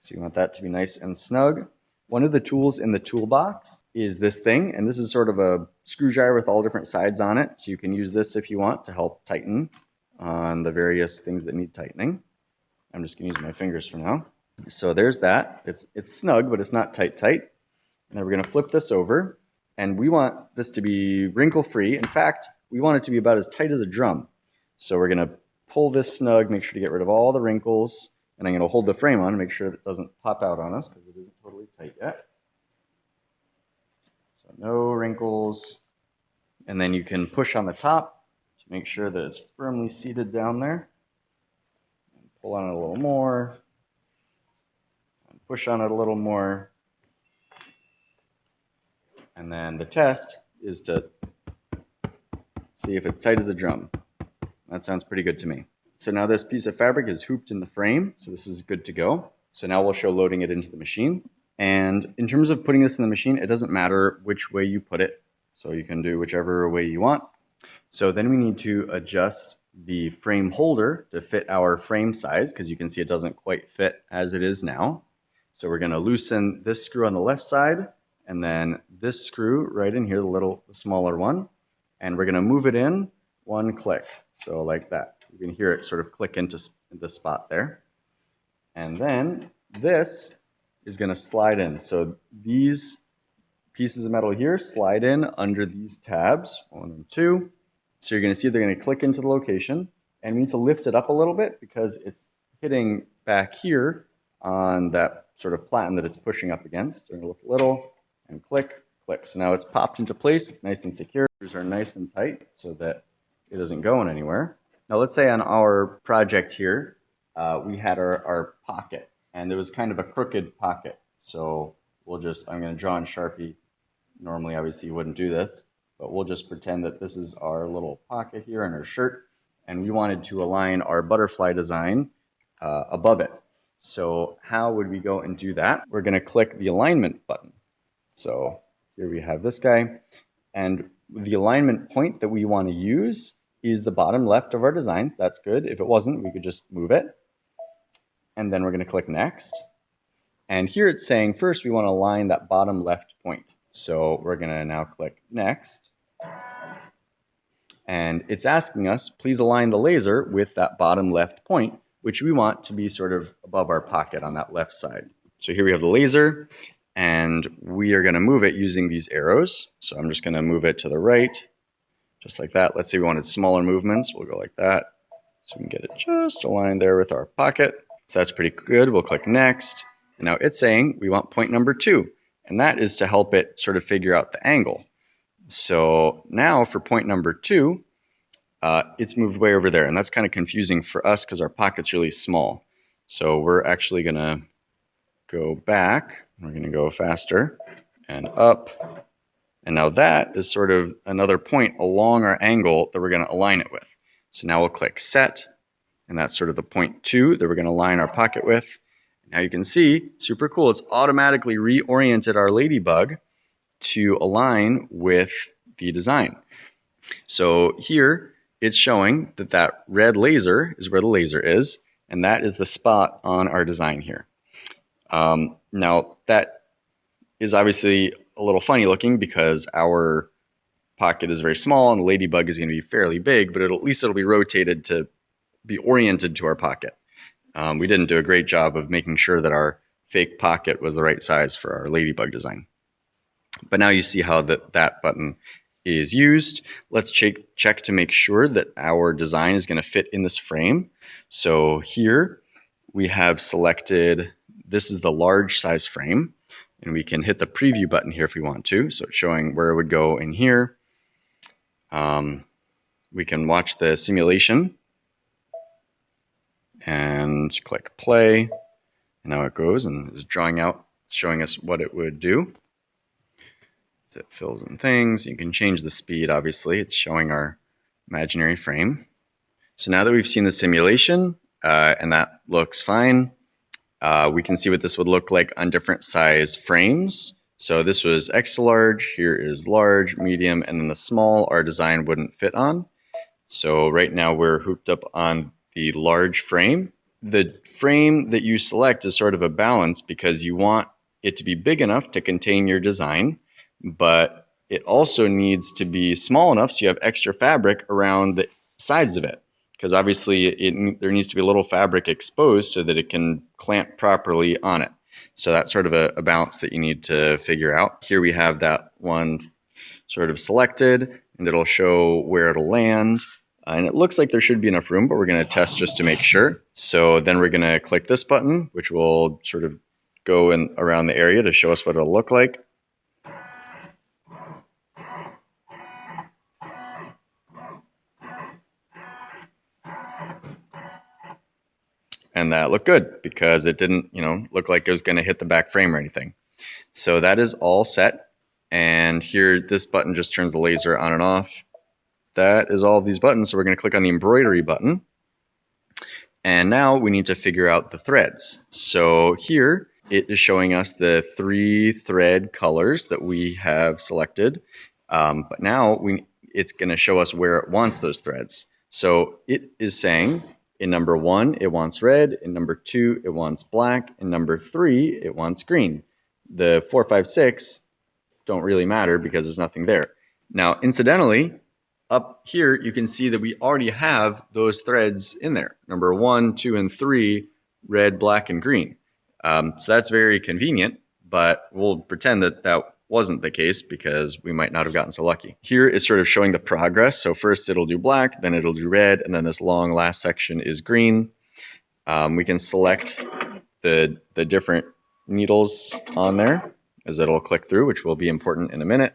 So you want that to be nice and snug. One of the tools in the toolbox is this thing, and this is sort of a screwdriver with all different sides on it. So you can use this if you want to help tighten on the various things that need tightening. I'm just going to use my fingers for now. So there's that. It's snug, but it's not tight. And then we're going to flip this over, and we want this to be wrinkle-free. In fact, we want it to be about as tight as a drum. So we're going to pull this snug, make sure to get rid of all the wrinkles. And I'm going to hold the frame on to make sure that it doesn't pop out on us because it isn't totally tight yet. So no wrinkles. And then you can push on the top to make sure that it's firmly seated down there. And pull on it a little more. And push on it a little more. And then the test is to see if it's tight as a drum. That sounds pretty good to me. So now this piece of fabric is hooped in the frame, so this is good to go. So now we'll show loading it into the machine. And in terms of putting this in the machine, it doesn't matter which way you put it. So you can do whichever way you want. So then we need to adjust the frame holder to fit our frame size, because you can see it doesn't quite fit as it is now. So we're going to loosen this screw on the left side, and then this screw right in here, the smaller one, and we're going to move it in one click. So like that. You can hear it sort of click into the spot there. And then this is going to slide in. So these pieces of metal here slide in under these tabs, 1 and 2. So you're going to see they're going to click into the location, and we need to lift it up a little bit because it's hitting back here on that sort of platen that it's pushing up against. So we're going to lift a little and click, click. So now it's popped into place. It's nice and secure. Screws are nice and tight so that it isn't going anywhere. Now let's say on our project here, we had our pocket, and there was kind of a crooked pocket. So I'm going to draw in Sharpie. Normally, obviously, you wouldn't do this, but we'll just pretend that this is our little pocket here on our shirt, and we wanted to align our butterfly design above it. So how would we go and do that? We're going to click the alignment button. So here we have this guy, and the alignment point that we want to use is the bottom left of our designs. That's good. If it wasn't, we could just move it. And then we're going to click next. And here it's saying first we want to align that bottom left point. So we're going to now click next. And it's asking us, please align the laser with that bottom left point, which we want to be sort of above our pocket on that left side. So here we have the laser, and we are going to move it using these arrows. So I'm just going to move it to the right, just like that. Let's say we wanted smaller movements. We'll go like that. So we can get it just aligned there with our pocket. So that's pretty good. We'll click next. And now it's saying we want point number 2. And that is to help it sort of figure out the angle. So now for point number 2, it's moved way over there. And that's kind of confusing for us because our pocket's really small. So we're actually going to go back. We're going to go faster and up. And now that is sort of another point along our angle that we're going to align it with. So now we'll click set, and that's sort of the point 2 that we're going to align our pocket with. Now you can see, super cool, it's automatically reoriented our ladybug to align with the design. So here it's showing that that red laser is where the laser is, and that is the spot on our design here. Now that is obviously a little funny looking because our pocket is very small and the ladybug is going to be fairly big, but at least it'll be rotated to be oriented to our pocket. We didn't do a great job of making sure that our fake pocket was the right size for our ladybug design. But now you see how that button is used. Let's check to make sure that our design is going to fit in this frame. So here we have selected, this is the large size frame, and we can hit the preview button here if we want to. So it's showing where it would go in here. We can watch the simulation and click play. And now it goes and is drawing out, showing us what it would do. So it fills in things. You can change the speed, obviously. It's showing our imaginary frame. So now that we've seen the simulation, and that looks fine, we can see what this would look like on different size frames. So this was extra large, here is large, medium, and then the small our design wouldn't fit on. So right now we're hooked up on the large frame. The frame that you select is sort of a balance because you want it to be big enough to contain your design, but it also needs to be small enough so you have extra fabric around the sides of it. Because obviously there needs to be a little fabric exposed so that it can clamp properly on it. So that's sort of a balance that you need to figure out. Here we have that one sort of selected, and it'll show where it'll land. And it looks like there should be enough room, but we're going to test just to make sure. So then we're going to click this button, which will sort of go in around the area to show us what it'll look like. And that looked good because it didn't, look like it was going to hit the back frame or anything. So that is all set. And here, this button just turns the laser on and off. That is all of these buttons. So we're going to click on the embroidery button. And now we need to figure out the threads. So here it is showing us the 3 thread colors that we have selected. But now it's going to show us where it wants those threads. So it is saying in number 1, it wants red. In number 2, it wants black. In number 3, it wants green. The 4, 5, 6 don't really matter because there's nothing there. Now, incidentally, up here, you can see that we already have those threads in there. Number 1, 2, and 3, red, black, and green. So that's very convenient, but we'll pretend that that wasn't the case because we might not have gotten so lucky. Here it's sort of showing the progress. So first it'll do black, then it'll do red, and then this long last section is green. We can select the different needles on there as it'll click through, which will be important in a minute.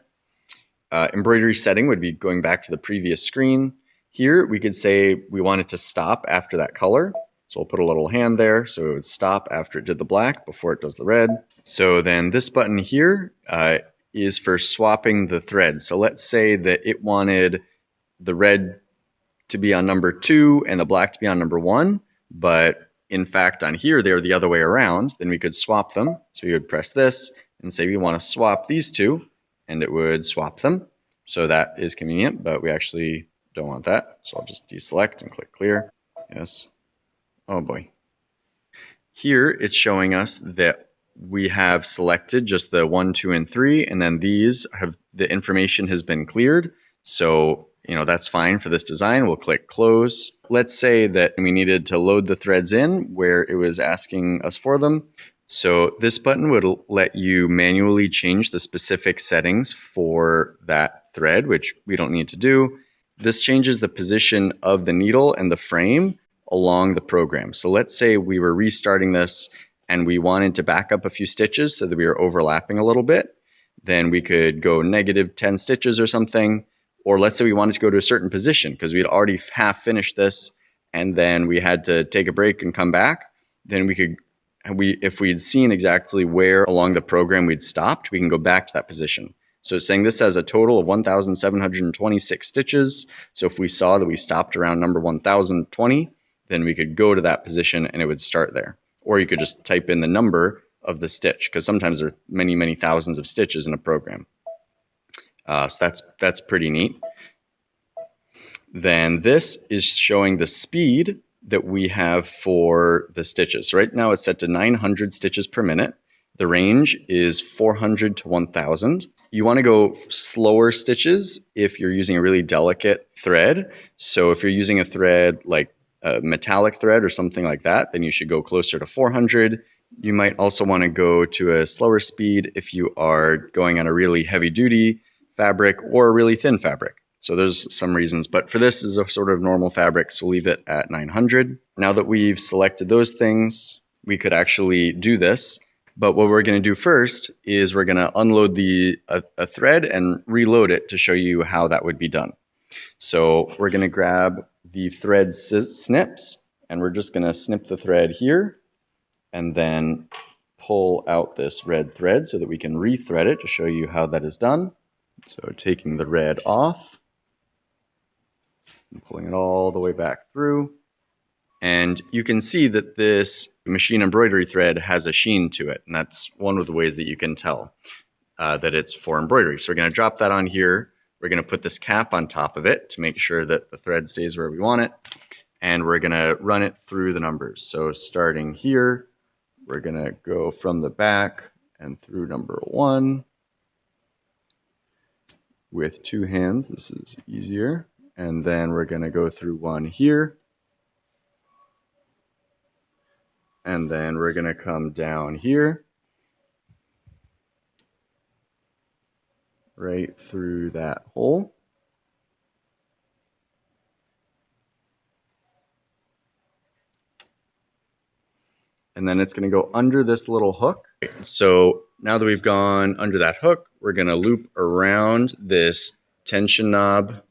Embroidery setting would be going back to the previous screen. Here we could say we want it to stop after that color. So we'll put a little hand there so it would stop after it did the black before it does the red. So then this button here is for swapping the threads. So let's say that it wanted the red to be on number 2 and the black to be on number 1, but in fact on here they're the other way around. Then we could swap them. So you would press this and say we want to swap these two, and it would swap them. So that is convenient, but we actually don't want that. So I'll just deselect and click clear. Yes. Oh boy. Here it's showing us that we have selected just the 1, 2, and 3, and then these have, the information has been cleared. So, that's fine for this design. We'll click close. Let's say that we needed to load the threads in where it was asking us for them. So this button would let you manually change the specific settings for that thread, which we don't need to do. This changes the position of the needle and the frame along the program. So let's say we were restarting this and we wanted to back up a few stitches so that we were overlapping a little bit. Then we could go -10 stitches or something. Or let's say we wanted to go to a certain position because we had already half finished this and then we had to take a break and come back. Then if we'd seen exactly where along the program we'd stopped, we can go back to that position. So it's saying this has a total of 1,726 stitches. So if we saw that we stopped around number 1,020, then we could go to that position and it would start there. Or you could just type in the number of the stitch because sometimes there are many, many thousands of stitches in a program. So that's pretty neat. Then this is showing the speed that we have for the stitches. So right now it's set to 900 stitches per minute. The range is 400 to 1,000. You want to go slower stitches if you're using a really delicate thread. So if you're using a thread like a metallic thread or something like that, then you should go closer to 400. You might also want to go to a slower speed if you are going on a really heavy duty fabric or a really thin fabric. So there's some reasons, but for this is a sort of normal fabric, so leave it at 900. Now that we've selected those things, we could actually do this. But what we're going to do first is we're going to unload a thread and reload it to show you how that would be done. So we're going to grab the thread snips, and we're just going to snip the thread here, and then pull out this red thread so that we can rethread it to show you how that is done. So taking the red off and pulling it all the way back through. And you can see that this machine embroidery thread has a sheen to it. And that's one of the ways that you can tell that it's for embroidery. So we're going to drop that on here. We're going to put this cap on top of it to make sure that the thread stays where we want it. And we're going to run it through the numbers. So starting here, we're going to go from the back and through number 1. With 2 hands, this is easier. And then we're going to go through 1 here. And then we're going to come down here. Right through that hole. And then it's going to go under this little hook. So now that we've gone under that hook, we're going to loop around this tension knob,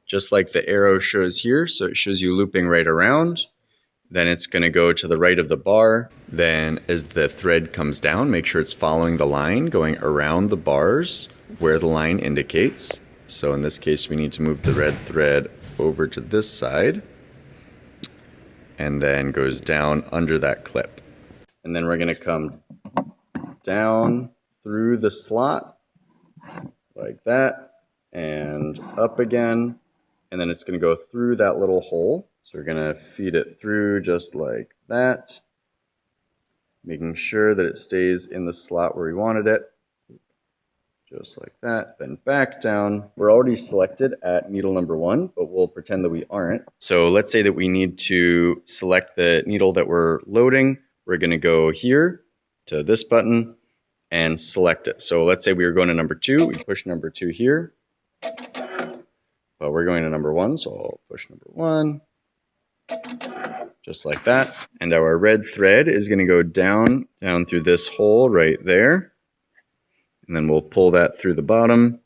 just like the arrow shows here. So it shows you looping right around. Then it's going to go to the right of the bar. Then as the thread comes down, make sure it's following the line, going around the bars where the line indicates. So in this case, we need to move the red thread over to this side. and then goes down under that clip. And then we're going to come down through the slot like that and up again, and then it's going to go through that little hole. So we're going to feed it through just like that, making sure that it stays in the slot where we wanted it. Just like that, then back down. We're already selected at needle number 1, but we'll pretend that we aren't. So let's say that we need to select the needle that we're loading. We're going to go here to this button and select it. So let's say we were going to number 2. We push number 2 here. But we're going to number 1, so I'll push number 1. Just like that. And our red thread is going to go down through this hole right there. And then we'll pull that through the bottom.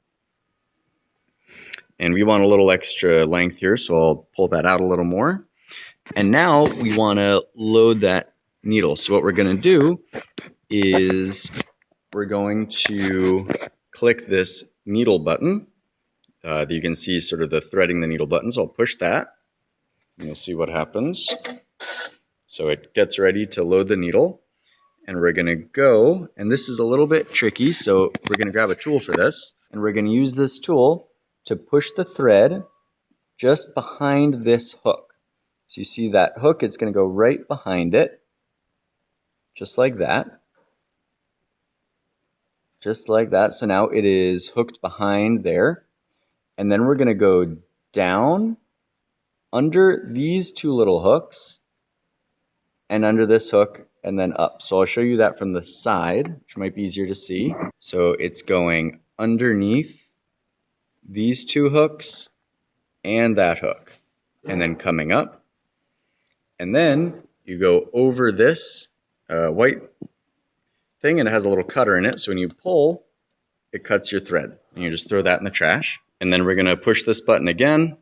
And we want a little extra length here, so I'll pull that out a little more. And now we want to load that needle. So what we're going to do is we're going to click this needle button. You can see sort of the threading the needle button. So I'll push that, and you'll see what happens. So it gets ready to load the needle. And we're going to go, and this is a little bit tricky, so we're going to grab a tool for this, and we're going to use this tool to push the thread just behind this hook. So you see that hook, it's going to go right behind it, just like that. Just like that. So now it is hooked behind there. And then we're going to go down under these 2 little hooks and under this hook, and then up. So I'll show you that from the side, which might be easier to see. So it's going underneath these 2 hooks and that hook, and then coming up. And then you go over this white thing, and it has a little cutter in it. So when you pull, it cuts your thread. And you just throw that in the trash. And then we're going to push this button again.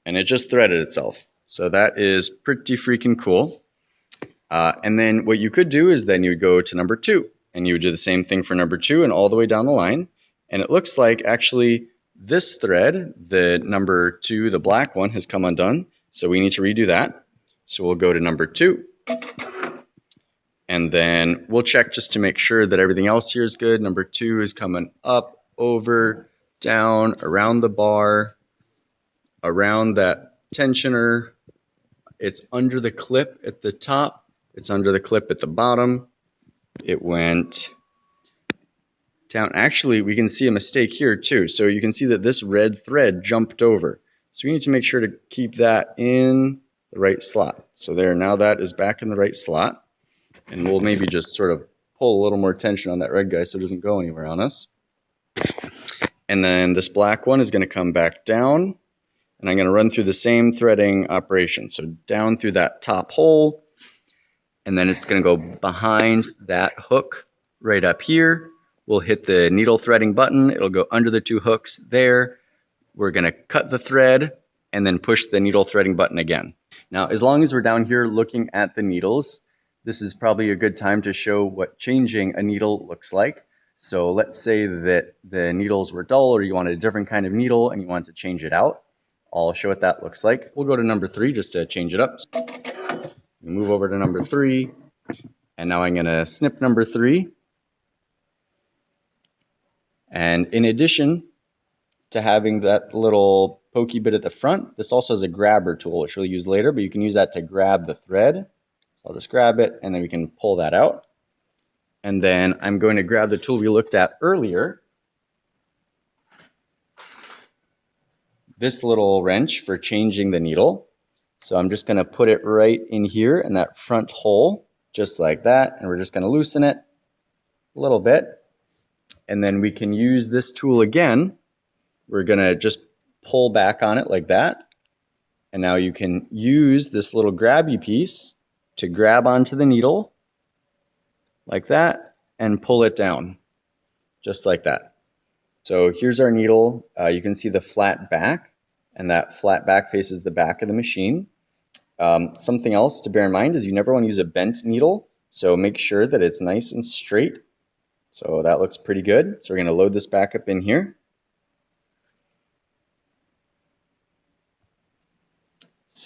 And it just threaded itself. So that is pretty freaking cool. And then what you could do is then you would go to number 2, and you would do the same thing for number 2 and all the way down the line. And it looks like actually this thread, the number 2, the black one, has come undone. So we need to redo that. So we'll go to number 2. And then we'll check just to make sure that everything else here is good. Number 2 is coming up, over, down, around the bar, around that tensioner. It's under the clip at the top. It's under the clip at the bottom. It went down. Actually, we can see a mistake here too. So you can see that this red thread jumped over. So we need to make sure to keep that in the right slot. So there, now that is back in the right slot. And we'll maybe just sort of pull a little more tension on that red guy so it doesn't go anywhere on us. And then this black one is going to come back down. And I'm going to run through the same threading operation. So down through that top hole, and then it's going to go behind that hook right up here. We'll hit the needle threading button. It'll go under the 2 hooks there. We're going to cut the thread and then push the needle threading button again. Now, as long as we're down here looking at the needles, this is probably a good time to show what changing a needle looks like. So let's say that the needles were dull, or you wanted a different kind of needle and you want to change it out. I'll show what that looks like. We'll go to number 3 just to change it up. Move over to number 3. And now I'm going to snip number 3. And in addition to having that little pokey bit at the front, this also has a grabber tool, which we'll use later, but you can use that to grab the thread. So I'll just grab it, and then we can pull that out. And then I'm going to grab the tool we looked at earlier, this little wrench for changing the needle. So I'm just going to put it right in here in that front hole, just like that. And we're just going to loosen it a little bit. And then we can use this tool again. We're going to just pull back on it like that. And now you can use this little grabby piece to grab onto the needle like that and pull it down just like that. So here's our needle. You can see the flat back, and that flat back faces the back of the machine. Something else to bear in mind is you never want to use a bent needle, so make sure that it's nice and straight. So that looks pretty good. So we're going to load this back up in here.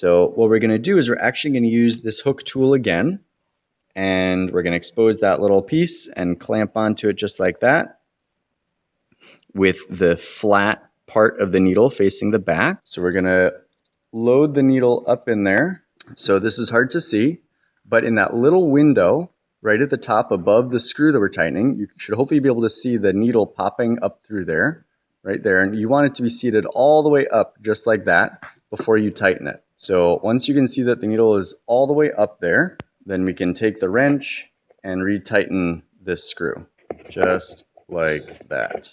So what we're going to do is we're actually going to use this hook tool again, and we're going to expose that little piece and clamp onto it just like that, with the flat part of the needle facing the back. So we're going to load the needle up in there. So this is hard to see, but in that little window right at the top above the screw that we're tightening, you should hopefully be able to see the needle popping up through there, right there. And you want it to be seated all the way up just like that before you tighten it. So once you can see that the needle is all the way up there, then we can take the wrench and retighten this screw just like that.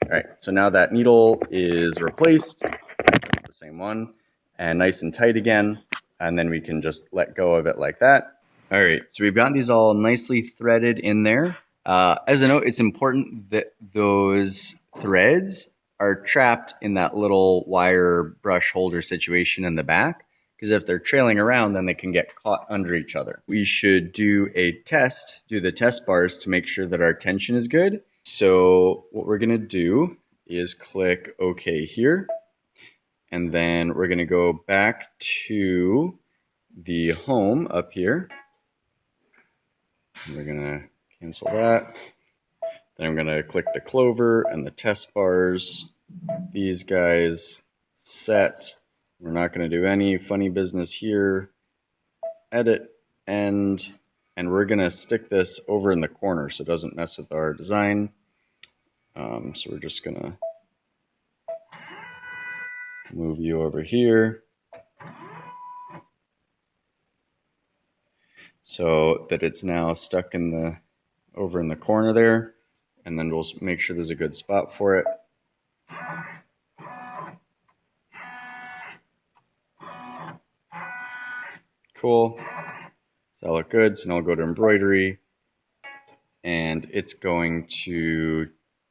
All right, so now that needle is replaced, the same one, and nice and tight again, and then we can just let go of it like that. All right, so we've got these all nicely threaded in there. As a note, it's important that those threads are trapped in that little wire brush holder situation in the back, because if they're trailing around, then they can get caught under each other. We should do a test, do the test bars to make sure that our tension is good. So what we're gonna do is click OK here, and then we're gonna go back to the home up here. And we're gonna cancel that. Then I'm gonna click the clover and the test bars. These guys set. We're not gonna do any funny business here. Edit, end. And we're gonna stick this over in the corner so it doesn't mess with our design. So we're just gonna move you over here so that it's now stuck in the over in the corner there, and then we'll make sure there's a good spot for it. Cool. Does that look good? So now I'll go to embroidery, and it's going to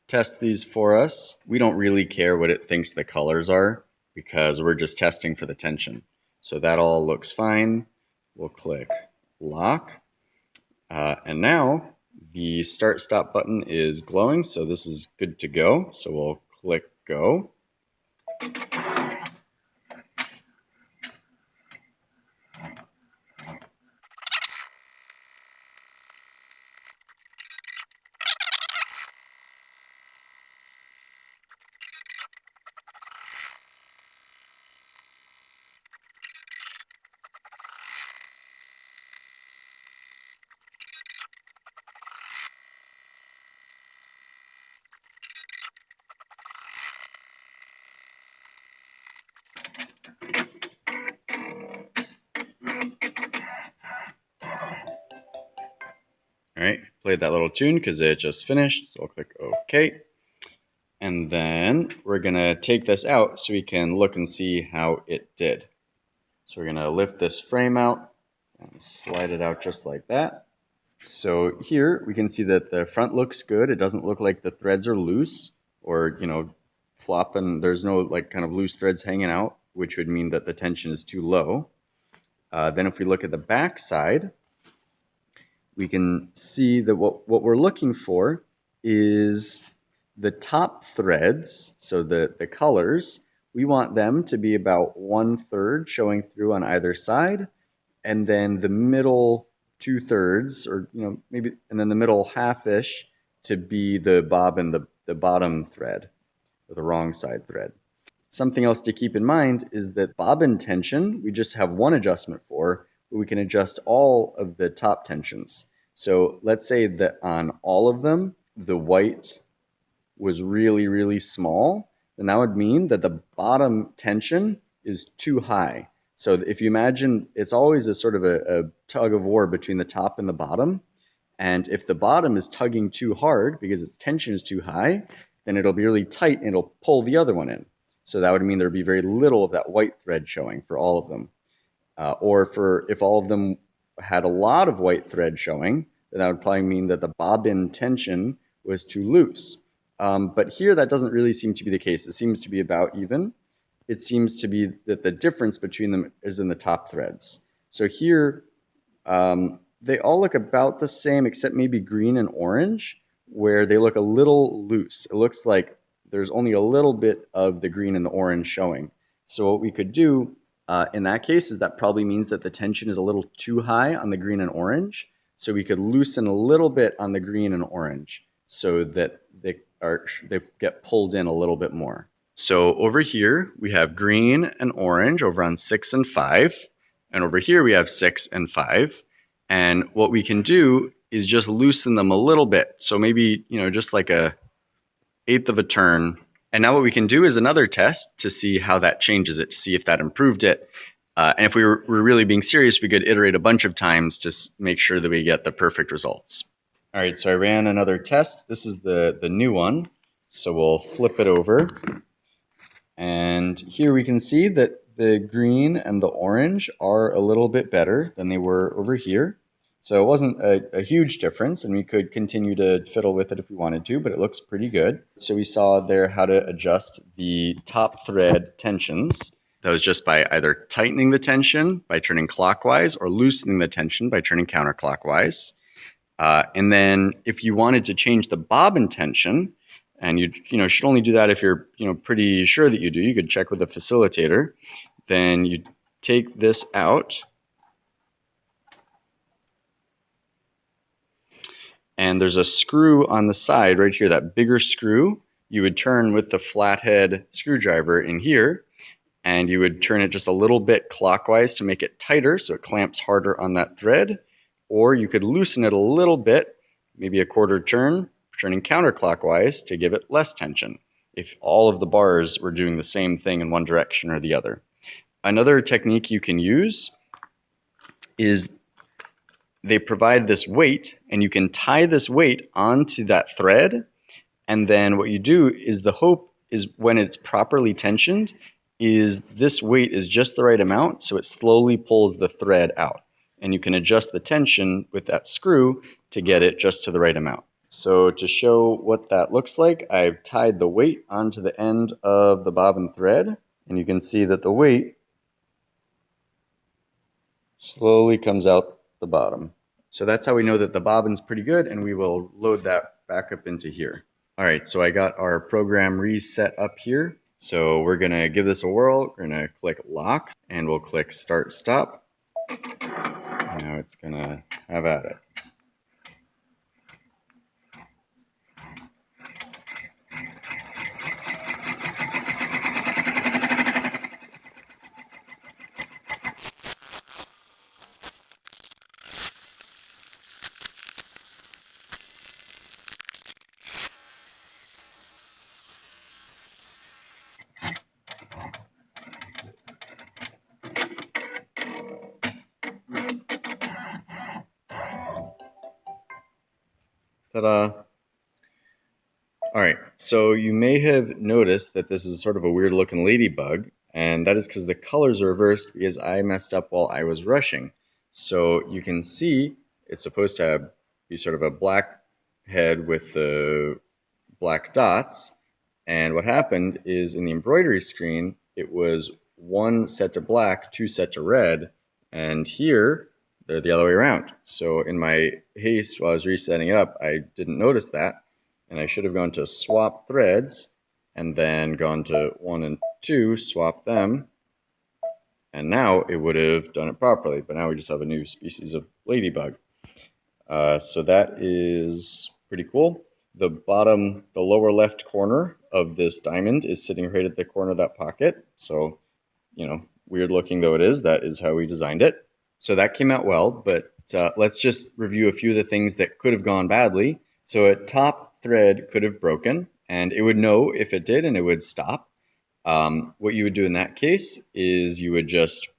test these for us. We don't really care what it thinks the colors are because we're just testing for the tension. So that all looks fine. We'll click lock. And now the start stop button is glowing, so this is good to go. So we'll click go. All right, played that little tune because it just finished, so I'll click OK. And then we're gonna take this out so we can look and see how it did. So we're gonna lift this frame out and slide it out just like that. So here we can see that the front looks good. It doesn't look like the threads are loose or, you know, flopping. There's no like kind of loose threads hanging out, which would mean that the tension is too low. Then if we look at the back side, we can see that what we're looking for is the top threads, so the colors, we want them to be about 1/3 showing through on either side, and then the middle 2/3, or you know maybe, and then the middle half-ish to be the bobbin, the bottom thread, or the wrong side thread. Something else to keep in mind is that bobbin tension, we just have one adjustment for, but we can adjust all of the top tensions. So let's say that on all of them, the white was really, really small, then that would mean that the bottom tension is too high. So if you imagine, it's always a sort of a tug of war between the top and the bottom. And if the bottom is tugging too hard because its tension is too high, then it'll be really tight and it'll pull the other one in. So that would mean there'd be very little of that white thread showing for all of them. Or if all of them had a lot of white thread showing, then that would probably mean that the bobbin tension was too loose. But here that doesn't really seem to be the case. It seems to be about even. It seems to be that the difference between them is in the top threads. So here, they all look about the same except maybe green and orange, where they look a little loose. It looks like there's only a little bit of the green and the orange showing. So what we could do in that case, that probably means that the tension is a little too high on the green and orange. So we could loosen a little bit on the green and orange so that they get pulled in a little bit more. So over here, we have green and orange over on 6 and 5. And over here, we have 6 and 5. And what we can do is just loosen them a little bit. So maybe, just like a 1/8 of a turn. And now what we can do is another test to see how that changes it, to see if that improved it. And if we were really being serious, we could iterate a bunch of times to make sure that we get the perfect results. All right, so I ran another test. This is the new one. So we'll flip it over. And here we can see that the green and the orange are a little bit better than they were over here. So it wasn't a huge difference, and we could continue to fiddle with it if we wanted to, but it looks pretty good. So we saw there how to adjust the top thread tensions. That was just by either tightening the tension by turning clockwise or loosening the tension by turning counterclockwise. And then if you wanted to change the bobbin tension, and you should only do that if you're pretty sure that you do. You could check with the facilitator. Then you take this out. And there's a screw on the side right here, that bigger screw. You would turn with the flathead screwdriver in here, and you would turn it just a little bit clockwise to make it tighter so it clamps harder on that thread. Or you could loosen it a little bit, maybe a 1/4 turn, turning counterclockwise to give it less tension, if all of the bars were doing the same thing in one direction or the other. Another technique you can use is they provide this weight, and you can tie this weight onto that thread. And then what you do is the hope is when it's properly tensioned is this weight is just the right amount, so it slowly pulls the thread out. And you can adjust the tension with that screw to get it just to the right amount. So to show what that looks like, I've tied the weight onto the end of the bobbin thread, and you can see that the weight slowly comes out the bottom. So that's how we know that the bobbin's pretty good, and we will load that back up into here. All right, so I got our program reset up here. So we're gonna give this a whirl. We're gonna click lock, and we'll click start stop. Now it's gonna have at it. Ta-da! All right, so you may have noticed that this is sort of a weird looking ladybug, and that is because the colors are reversed because I messed up while I was rushing. So you can see it's supposed to be sort of a black head with the black dots, and what happened is in the embroidery screen, it was 1 set to black, 2 set to red, and here they're the other way around. So in my haste while I was resetting it up, I didn't notice that, and I should have gone to swap threads and then gone to 1 and 2, swap them, and now it would have done it properly. But now we just have a new species of ladybug. So that is pretty cool. The lower left corner of this diamond is sitting right at the corner of that pocket. So, weird looking though it is, that is how we designed it. So that came out well, but let's just review a few of the things that could have gone badly. So a top thread could have broken, and it would know if it did, and it would stop. What you would do in that case is you would just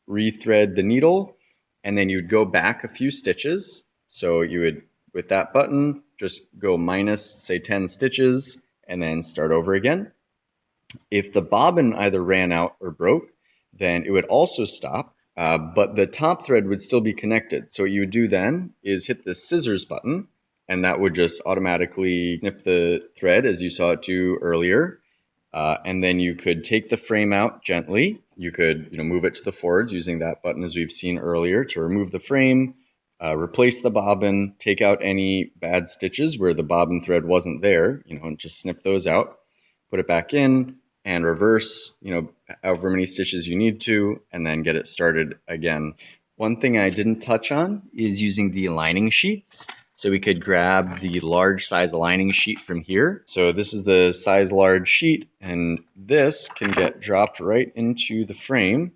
rethread the needle, and then you'd go back a few stitches. So you would, with that button, just go minus, say, 10 stitches, and then start over again. If the bobbin either ran out or broke, then it would also stop. But the top thread would still be connected. So what you would do then is hit the scissors button, and that would just automatically snip the thread as you saw it do earlier. And then you could take the frame out gently. You could move it to the forwards using that button as we've seen earlier to remove the frame, replace the bobbin, take out any bad stitches where the bobbin thread wasn't there, and just snip those out, put it back in, and reverse, however many stitches you need to, and then get it started again. One thing I didn't touch on is using the aligning sheets. So we could grab the large size aligning sheet from here. So this is the size large sheet, and this can get dropped right into the frame,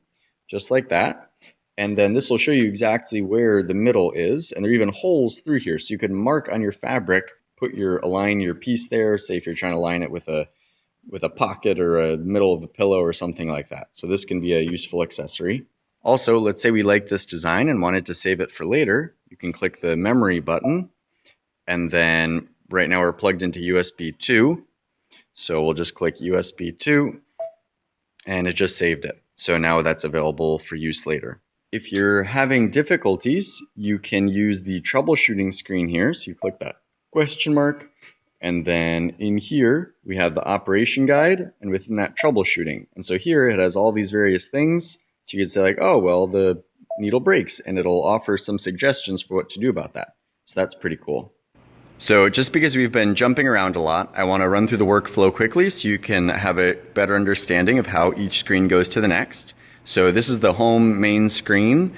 just like that. And then this will show you exactly where the middle is, and there are even holes through here. So you can mark on your fabric, align your piece there, say if you're trying to line it with a pocket or a middle of a pillow or something like that. So this can be a useful accessory. Also, let's say we like this design and wanted to save it for later. You can click the memory button, and then right now we're plugged into USB 2. So we'll just click USB 2, and it just saved it. So now that's available for use later. If you're having difficulties, you can use the troubleshooting screen here. So you click that question mark, and then in here we have the operation guide, and within that troubleshooting. And so here it has all these various things. So you could say like, oh, well, the needle breaks, and it'll offer some suggestions for what to do about that. So that's pretty cool. So just because we've been jumping around a lot, I want to run through the workflow quickly so you can have a better understanding of how each screen goes to the next. So this is the home main screen.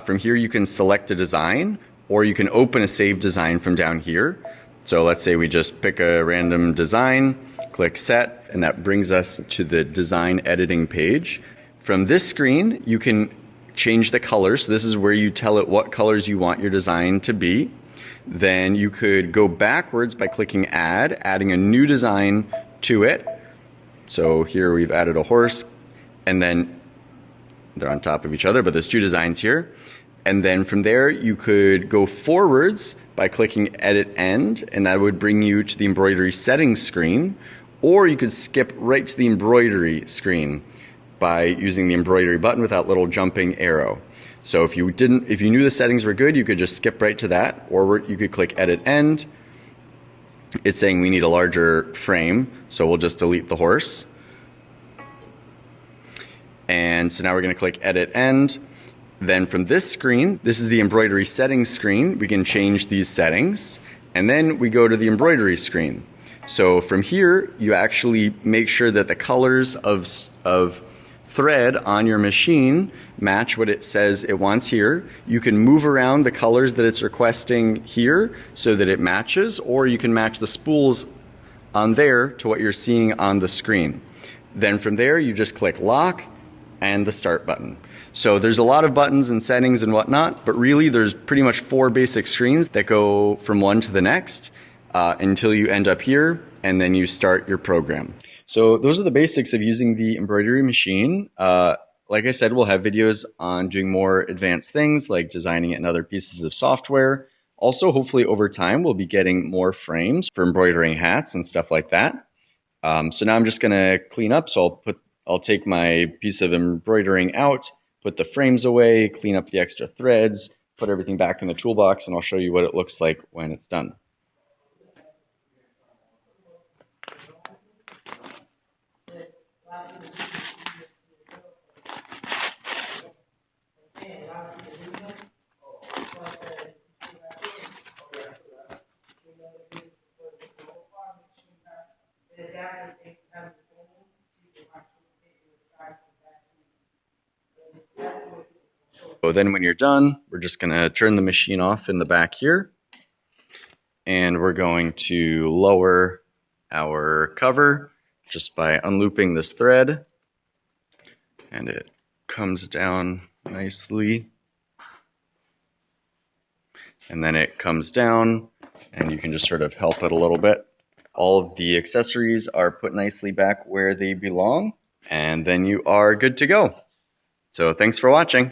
From here you can select a design, or you can open a saved design from down here. So let's say we just pick a random design, click set, and that brings us to the design editing page. From this screen, you can change the colors. So this is where you tell it what colors you want your design to be. Then you could go backwards by clicking add, adding a new design to it. So here we've added a horse, and then they're on top of each other, but there's two designs here. And then from there, you could go forwards by clicking edit end, and that would bring you to the embroidery settings screen, or you could skip right to the embroidery screen by using the embroidery button with that little jumping arrow. So if you knew the settings were good, you could just skip right to that, or you could click edit end. It's saying we need a larger frame, so we'll just delete the horse. And so now we're going to click edit end. Then from this screen, this is the embroidery settings screen. We can change these settings, and then we go to the embroidery screen. So from here, you actually make sure that the colors of thread on your machine match what it says it wants here. You can move around the colors that it's requesting here so that it matches, or you can match the spools on there to what you're seeing on the screen. Then from there, you just click lock and the start button. So there's a lot of buttons and settings and whatnot, but really there's pretty much 4 basic screens that go from one to the next until you end up here, and then you start your program. So those are the basics of using the embroidery machine. Like I said, we'll have videos on doing more advanced things like designing it in other pieces of software. Also, hopefully over time, we'll be getting more frames for embroidering hats and stuff like that. So now I'm just gonna clean up. So I'll take my piece of embroidering out, put the frames away, clean up the extra threads, put everything back in the toolbox, and I'll show you what it looks like when it's done. So then when you're done, we're just going to turn the machine off in the back here, and we're going to lower our cover just by unlooping this thread, and it comes down nicely, and then it comes down, and you can just sort of help it a little bit. All of the accessories are put nicely back where they belong, and then you are good to go. So thanks for watching.